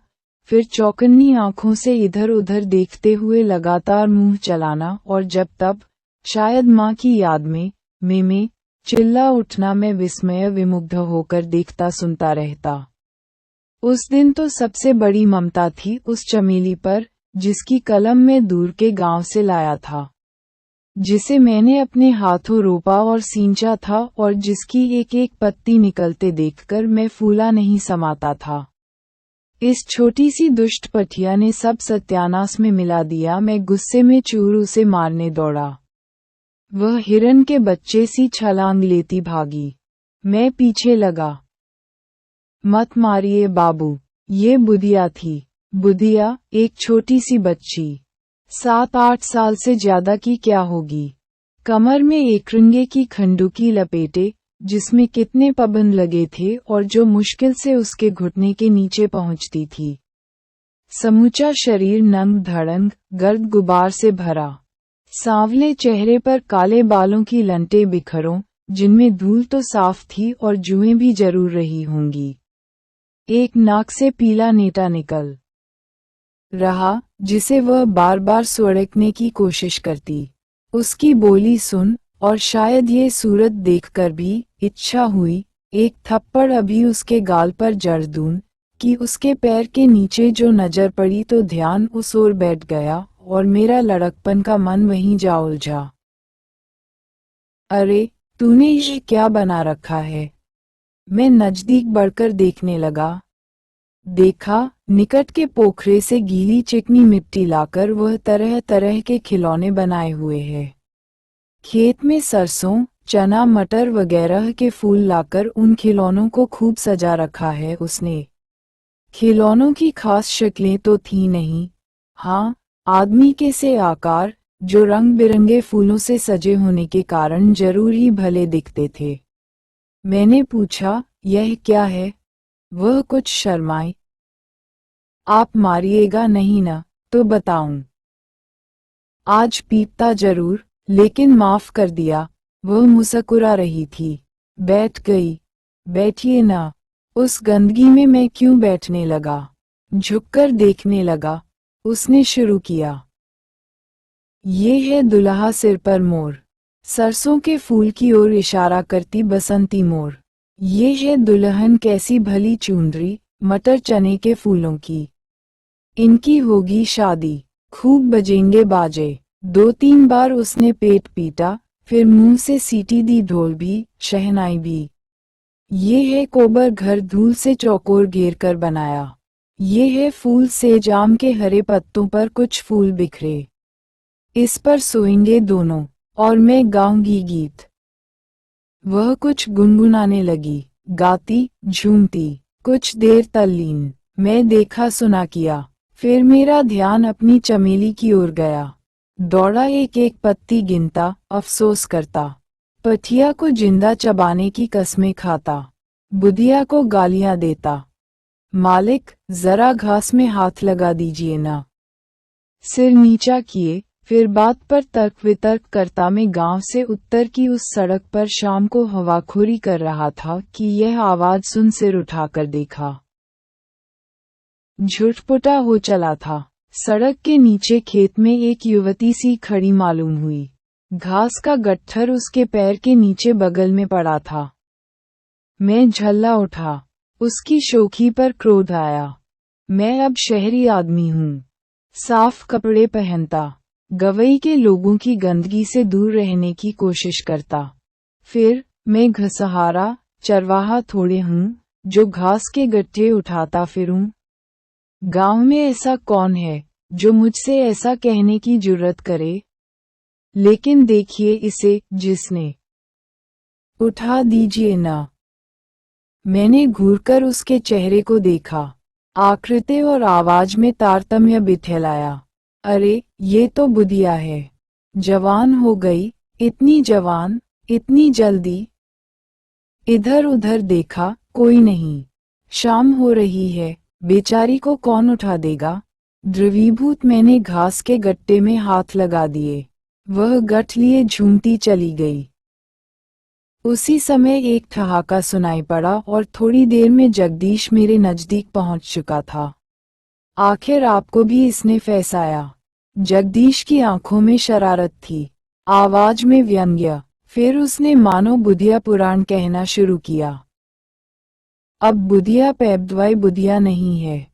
फिर चौकन्नी आंखों से इधर उधर देखते हुए लगातार मुंह चलाना और जब तब, शायद माँ की याद में चिल्ला उठना, मैं विस्मय विमुग्ध होकर देखता सुनता रहता। उस दिन तो सबसे बड़ी ममता थी उस चमेली पर, जिसकी कलम मैं दूर के गांव से लाया था, जिसे मैंने अपने हाथों रोपा और सींचा था और जिसकी एक एक पत्ती निकलते देखकर मैं फूला नहीं समाता था। इस छोटी सी दुष्ट पठिया ने सब सत्यानाश में मिला दिया। मैं गुस्से में चूर उसे मारने दौड़ा। वह हिरन के बच्चे सी छलांग लेती भागी। मैं पीछे लगा। मत मारिए बाबू, ये बुधिया थी। बुधिया, एक छोटी सी बच्ची, 7-8 साल से ज्यादा की क्या होगी। कमर में एक रंगे की खंडुकी लपेटे, जिसमें कितने पबंद लगे थे और जो मुश्किल से उसके घुटने के नीचे पहुंचती थी। समूचा शरीर नंग धड़ंग, गर्द गुबार से भरा। सांवले चेहरे पर काले बालों की लंटे बिखरों, जिनमें धूल तो साफ थी और जुएं भी जरूर रही होंगी। एक नाक से पीला नेटा निकल रहा जिसे वह बार बार सुड़कने की कोशिश करती। उसकी बोली सुन और शायद ये सूरत देखकर भी इच्छा हुई एक थप्पड़ अभी उसके गाल पर जड़ दूं कि उसके पैर के नीचे जो नजर पड़ी तो ध्यान उस ओर बैठ गया और मेरा लड़कपन का मन वहीं जा उलझा। अरे तूने ये क्या बना रखा है? मैं नजदीक बढ़कर देखने लगा। देखा निकट के पोखरे से गीली चिकनी मिट्टी लाकर वह तरह तरह के खिलौने बनाए हुए है। खेत में सरसों चना मटर वगैरह के फूल लाकर उन खिलौनों को खूब सजा रखा है उसने। खिलौनों की खास शक्लें तो थी नहीं, हाँ आदमी के से आकार जो रंग बिरंगे फूलों से सजे होने के कारण जरूर ही भले दिखते थे। मैंने पूछा यह क्या है? वह कुछ शर्माई। आप मारिएगा नहीं ना? तो बताऊं। आज पीटता जरूर लेकिन माफ कर दिया। वह मुस्कुरा रही थी। बैठ गई। बैठिए ना। उस गंदगी में मैं क्यों बैठने लगा? झुककर देखने लगा। उसने शुरू किया। ये है दुल्हा सिर पर मोर। सरसों के फूल की ओर इशारा करती बसंती मोर। ये है दुल्हन कैसी भली चुनरी मटर चने के फूलों की। इनकी होगी शादी। खूब बजेंगे बाजे। 2-3 बार उसने पेट पीटा फिर मुंह से सीटी दी ढोल भी शहनाई भी। ये है कोबर घर धूल से चौकोर घेर कर बनाया। ये है फूल से जाम के हरे पत्तों पर कुछ फूल बिखरे। इस पर सोएंगे दोनों और मैं गाऊंगी गीत। वह कुछ गुनगुनाने लगी, गाती झूमती, कुछ देर तल्लीन। मैं देखा सुना किया। फिर मेरा ध्यान अपनी चमेली की ओर गया। दौड़ा एक एक पत्ती गिनता अफसोस करता। पठिया को जिंदा चबाने की कस्में खाता। बुधिया को गालियां देता। मालिक जरा घास में हाथ लगा दीजिए ना। सिर नीचा किए फिर बात पर तर्क वितर्क करता मैं गांव से उत्तर की उस सड़क पर शाम को हवाखोरी कर रहा था कि यह आवाज सुन सिर उठाकर देखा। झुटपुटा हो चला था। सड़क के नीचे खेत में एक युवती सी खड़ी मालूम हुई। घास का गट्ठर उसके पैर के नीचे बगल में पड़ा था। मैं झल्ला उठा। उसकी शोखी पर क्रोध आया। मैं अब शहरी आदमी हूँ। साफ कपड़े पहनता। गवई के लोगों की गंदगी से दूर रहने की कोशिश करता। फिर मैं घसहारा चरवाहा थोड़े हूँ जो घास के गट्ठे उठाता फिरूं। गांव में ऐसा कौन है जो मुझसे ऐसा कहने की जुर्रत करे? लेकिन देखिए इसे जिसने उठा दीजिए ना। मैंने घूरकर उसके चेहरे को देखा। आकृति और आवाज में तारतम्य बिठलाया। अरे ये तो बुधिया है। जवान हो गई। इतनी जवान इतनी जल्दी। इधर उधर देखा कोई नहीं। शाम हो रही है। बेचारी को कौन उठा देगा? द्रवीभूत मैंने घास के गट्टे में हाथ लगा दिए। वह गठ लिए झूमती चली गई। उसी समय एक ठहाका सुनाई पड़ा और थोड़ी देर में जगदीश मेरे नजदीक पहुंच चुका था। आखिर आपको भी इसने फंसाया। जगदीश की आंखों में शरारत थी, आवाज में व्यंग्य। फिर उसने मानो बुधिया पुराण कहना शुरू किया। अब बुधिया पैबद्वाई बुधिया नहीं है।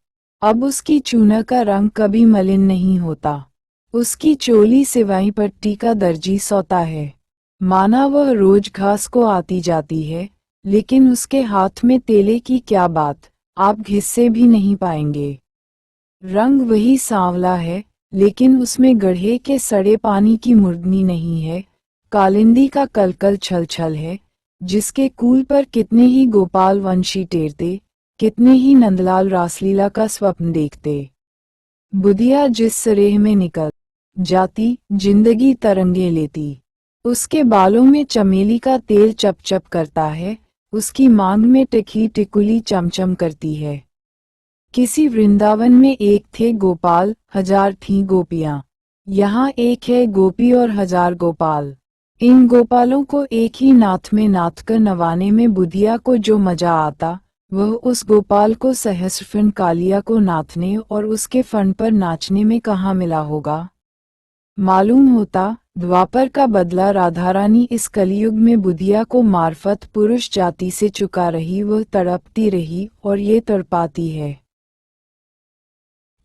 अब उसकी चूना का रंग कभी मलिन नहीं होता। उसकी चोली सिवाई पट्टी का दर्जी सोता है। माना वह रोज घास को आती जाती है, लेकिन उसके हाथ में तेले की क्या बात, आप घिस्से भी नहीं पाएंगे। रंग वही सांवला है, लेकिन उसमें गड्ढे के सड़े पानी की मुर्दनी नहीं है। कालिंदी का कलकल छल छल है, जिसके कूल पर कितने ही गोपाल वंशी टेरते, कितने ही नंदलाल रासलीला का स्वप्न देखते। बुधिया जिस सरेह में निकल जाती, जिंदगी तरंगे लेती। उसके बालों में चमेली का तेल चपचप करता है, उसकी मांग में टिकी टिकुली चमचम करती है। किसी वृंदावन में एक थे गोपाल, 1000 थीं गोपियां। यहाँ एक है गोपी और 1000 गोपाल। इन गोपालों को एक ही नाथ में नाथ कर नवाने में बुधिया को जो मजा आता, वह उस गोपाल को सहस्रफन कालिया को नाथने और उसके फन पर नाचने में कहाँ मिला होगा। मालूम होता द्वापर का बदला राधारानी इस कलयुग में बुधिया को मार्फत पुरुष जाति से चुका रही, वह तड़पती रही और ये तड़पाती है।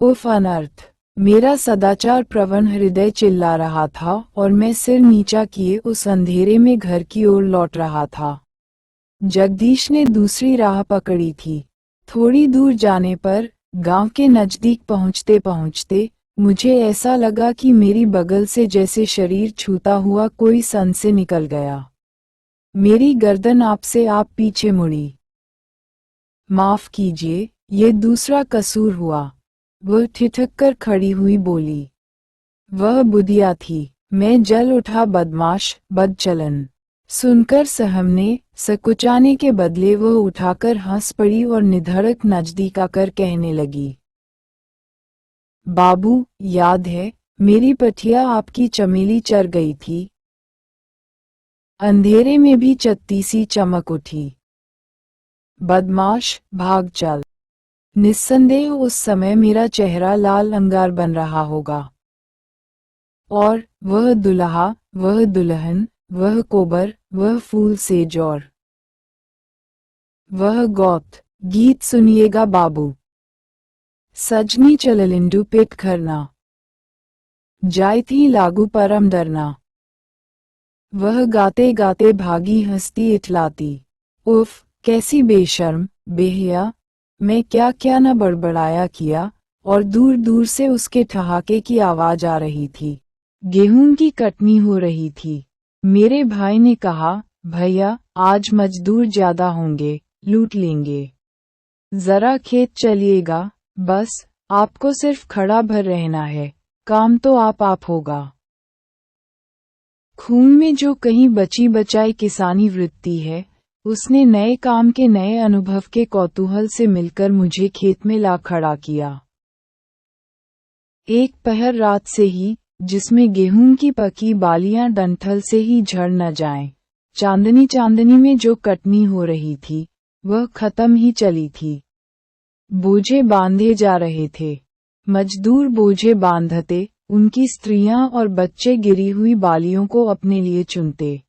उफ अनर्थ! मेरा सदाचार प्रवण हृदय चिल्ला रहा था और मैं सिर नीचा किए उस अंधेरे में घर की ओर लौट रहा था। जगदीश ने दूसरी राह पकड़ी थी। थोड़ी दूर जाने पर गांव के नजदीक पहुंचते पहुंचते मुझे ऐसा लगा कि मेरी बगल से जैसे शरीर छूता हुआ कोई सन से निकल गया। मेरी गर्दन आपसे आप पीछे मुड़ी। माफ कीजिए, ये दूसरा कसूर हुआ। वह ठिठक कर खड़ी हुई बोली। वह बुधिया थी। मैं जल उठा बदमाश, बदचलन। सुनकर सहमने सकुचाने के बदले वह उठाकर हंस पड़ी और निधड़क नजदीक आकर कहने लगी, बाबू, याद है मेरी पठिया आपकी चमेली चर गई थी। अंधेरे में भी चत्तीसी चमक उठी। बदमाश, भाग चल। निस्संदेह उस समय मेरा चेहरा लाल अंगार बन रहा होगा। और वह दुल्हा, वह दुल्हन, वह कोबर, वह फूल सेज और वह गीत सुनिएगा बाबू। सजनी चललिंडु पिट करना, जाय थी लागू परम डरना। वह गाते गाते भागी हंसती इठलाती। उफ, कैसी बेशर्म, बेहया! मैं क्या क्या न बड़बड़ाया किया। और दूर दूर से उसके ठहाके की आवाज आ रही थी। गेहूं की कटनी हो रही थी। मेरे भाई ने कहा, भैया आज मजदूर ज्यादा होंगे, लूट लेंगे। जरा खेत चलिएगा, बस आपको सिर्फ खड़ा भर रहना है, काम तो आप होगा। खून में जो कहीं बची बचाई किसानी वृत्ति है, उसने नए काम के नए अनुभव के कौतूहल से मिलकर मुझे खेत में ला खड़ा किया। एक पहर रात से ही, जिसमें गेहूं की पकी बालियां डंठल से ही झड़ न जाएं, चांदनी चांदनी में जो कटनी हो रही थी, वह खत्म ही चली थी। बोझे बांधे जा रहे थे। मजदूर बोझे बांधते, उनकी स्त्रियां और बच्चे गिरी हुई बालियों को अपने लिए चुनते।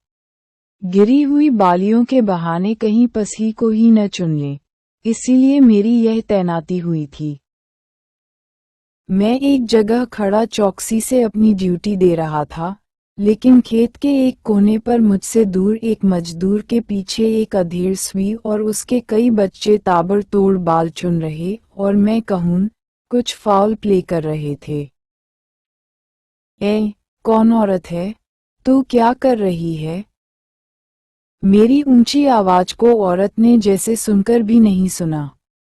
गिरी हुई बालियों के बहाने कहीं पसी को ही न चुन ले, इसीलिए मेरी यह तैनाती हुई थी। मैं एक जगह खड़ा चौकसी से अपनी ड्यूटी दे रहा था, लेकिन खेत के एक कोने पर मुझसे दूर एक मजदूर के पीछे एक अधेड़ सुई और उसके कई बच्चे ताबड़तोड़ बाल चुन रहे और मैं कहूँ कुछ फाउल प्ले कर रहे थे। कौन औरत है? तू क्या कर रही है? मेरी ऊंची आवाज को औरत ने जैसे सुनकर भी नहीं सुना।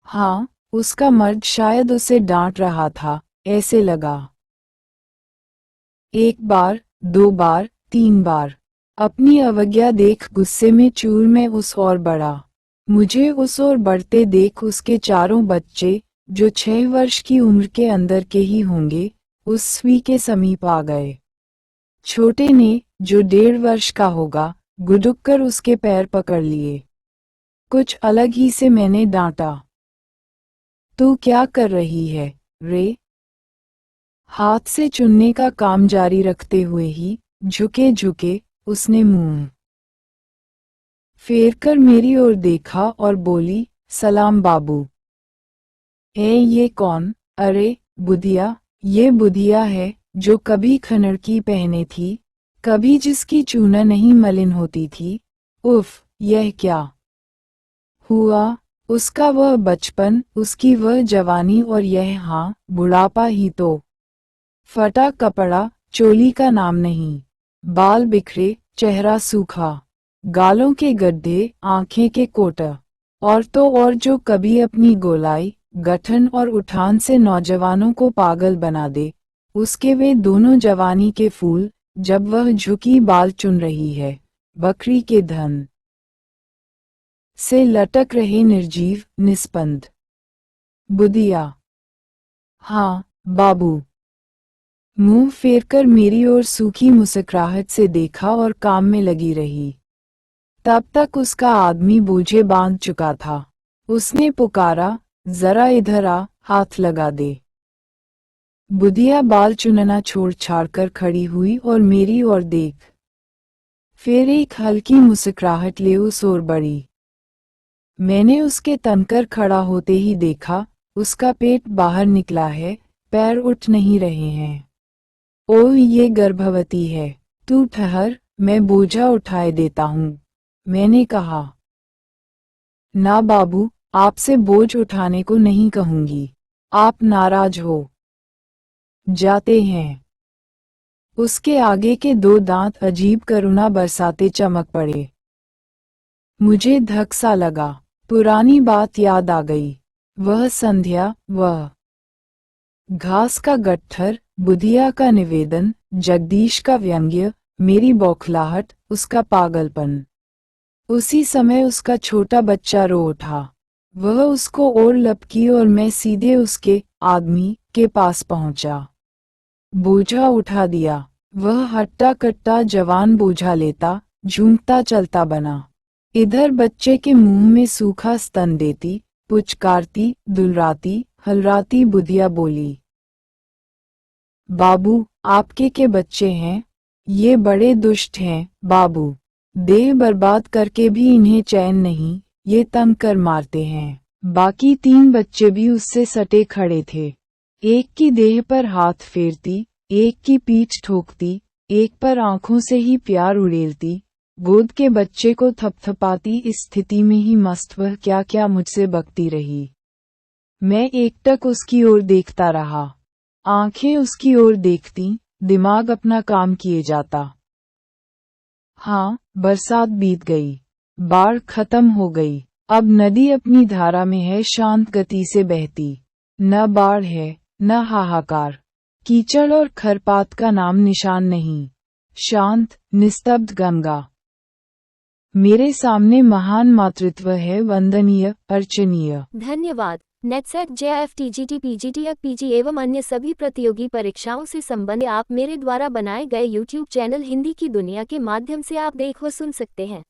हाँ, उसका मर्द शायद उसे डांट रहा था, ऐसे लगा। एक बार, दो बार, तीन बार। अपनी अवज्ञा देख गुस्से में चूर में उस ओर बढ़ा। मुझे उस ओर बढ़ते देख उसके चारों बच्चे, जो 6 वर्ष की उम्र के अंदर के ही होंगे, उस सुई के समीप आ गए। छोटे ने, जो 1.5 वर्ष का होगा, गुडुक कर उसके पैर पकड़ लिए। कुछ अलग ही से मैंने डांटा, तू क्या कर रही है रे? हाथ से चुनने का काम जारी रखते हुए ही, झुके झुके, उसने मुंह फेर कर मेरी ओर देखा और बोली, सलाम बाबू। ये कौन? अरे बुधिया, ये बुधिया है, जो कभी खनड़की पहने थी, कभी जिसकी चूना नहीं मलिन होती थी। उफ, यह क्या हुआ? उसका वह बचपन, उसकी वह जवानी और यह हाँ, बुढ़ापा ही तो। फटा कपड़ा, चोली का नाम नहीं। बाल बिखरे, चेहरा सूखा, गालों के गड्ढे, आंखें के कोटा। और तो और जो कभी अपनी गोलाई, गठन और उठान से नौजवानों को पागल बना दे, उसके वे दोनों जवानी के फूल, जब वह झुकी बाल चुन रही है, बकरी के धन से लटक रहे निर्जीव, निस्पंद। बुधिया। हाँ, बाबू। मुंह फेरकर मेरी ओर सूखी मुस्कुराहट से देखा और काम में लगी रही। तब तक उसका आदमी बोझे बांध चुका था। उसने पुकारा, जरा इधर आ, हाथ लगा दे। बुधिया बाल चुनना छोड़ छाड़ कर खड़ी हुई और मेरी ओर देख फिर एक हल्की मुस्कुराहट ले उस ओर बढ़ी। मैंने उसके तनकर खड़ा होते ही देखा, उसका पेट बाहर निकला है, पैर उठ नहीं रहे हैं। ओह, ये गर्भवती है। तू ठहर, मैं बोझा उठाए देता हूँ, मैंने कहा। ना बाबू, आपसे बोझ उठाने को नहीं कहूंगी, आप नाराज हो जाते हैं। उसके आगे के 2 दांत अजीब करुणा बरसाते चमक पड़े। मुझे धक सा लगा, पुरानी बात याद आ गई। वह संध्या, वह घास का गट्ठर, बुधिया का निवेदन, जगदीश का व्यंग्य, मेरी बौखलाहट, उसका पागलपन। उसी समय उसका छोटा बच्चा रो उठा। वह उसको और लपकी और मैं सीधे उसके आदमी के पास पहुंचा। बोझा उठा दिया। वह हट्टा कट्टा जवान बोझा लेता, झूमता चलता बना। इधर बच्चे के मुंह में सूखा स्तन देती, पुचकारती, दुलराती, हलराती बुधिया बोली, बाबू, आपके के बच्चे हैं, ये बड़े दुष्ट हैं, बाबू। देह बर्बाद करके भी इन्हें चैन नहीं, ये तंग कर मारते हैं। बाकी 3 बच्चे भी उससे सटे खड़े थे। एक की देह पर हाथ फेरती, एक की पीठ ठोकती, एक पर आंखों से ही प्यार उड़ेलती, गोद के बच्चे को थपथपाती। इस स्थिति में ही मस्त वह क्या क्या मुझसे बकती रही। मैं एकटक उसकी ओर देखता रहा। आंखें उसकी ओर देखती, दिमाग अपना काम किए जाता। हाँ, बरसात बीत गई, बाढ़ खत्म हो गई। अब नदी अपनी धारा में है, शांत गति से बहती। न बाढ़ है, न हाहाकार। कीचड़ और खरपात का नाम निशान नहीं। शांत, निस्तब्ध गंगा। मेरे सामने महान मातृत्व है, वंदनीय, अर्चनीय। धन्यवाद। NET SET JF TGT PGT PG एवं अन्य सभी प्रतियोगी परीक्षाओं से संबंधित आप मेरे द्वारा बनाए गए YouTube चैनल हिंदी की दुनिया के माध्यम से आप देख व सुन सकते हैं।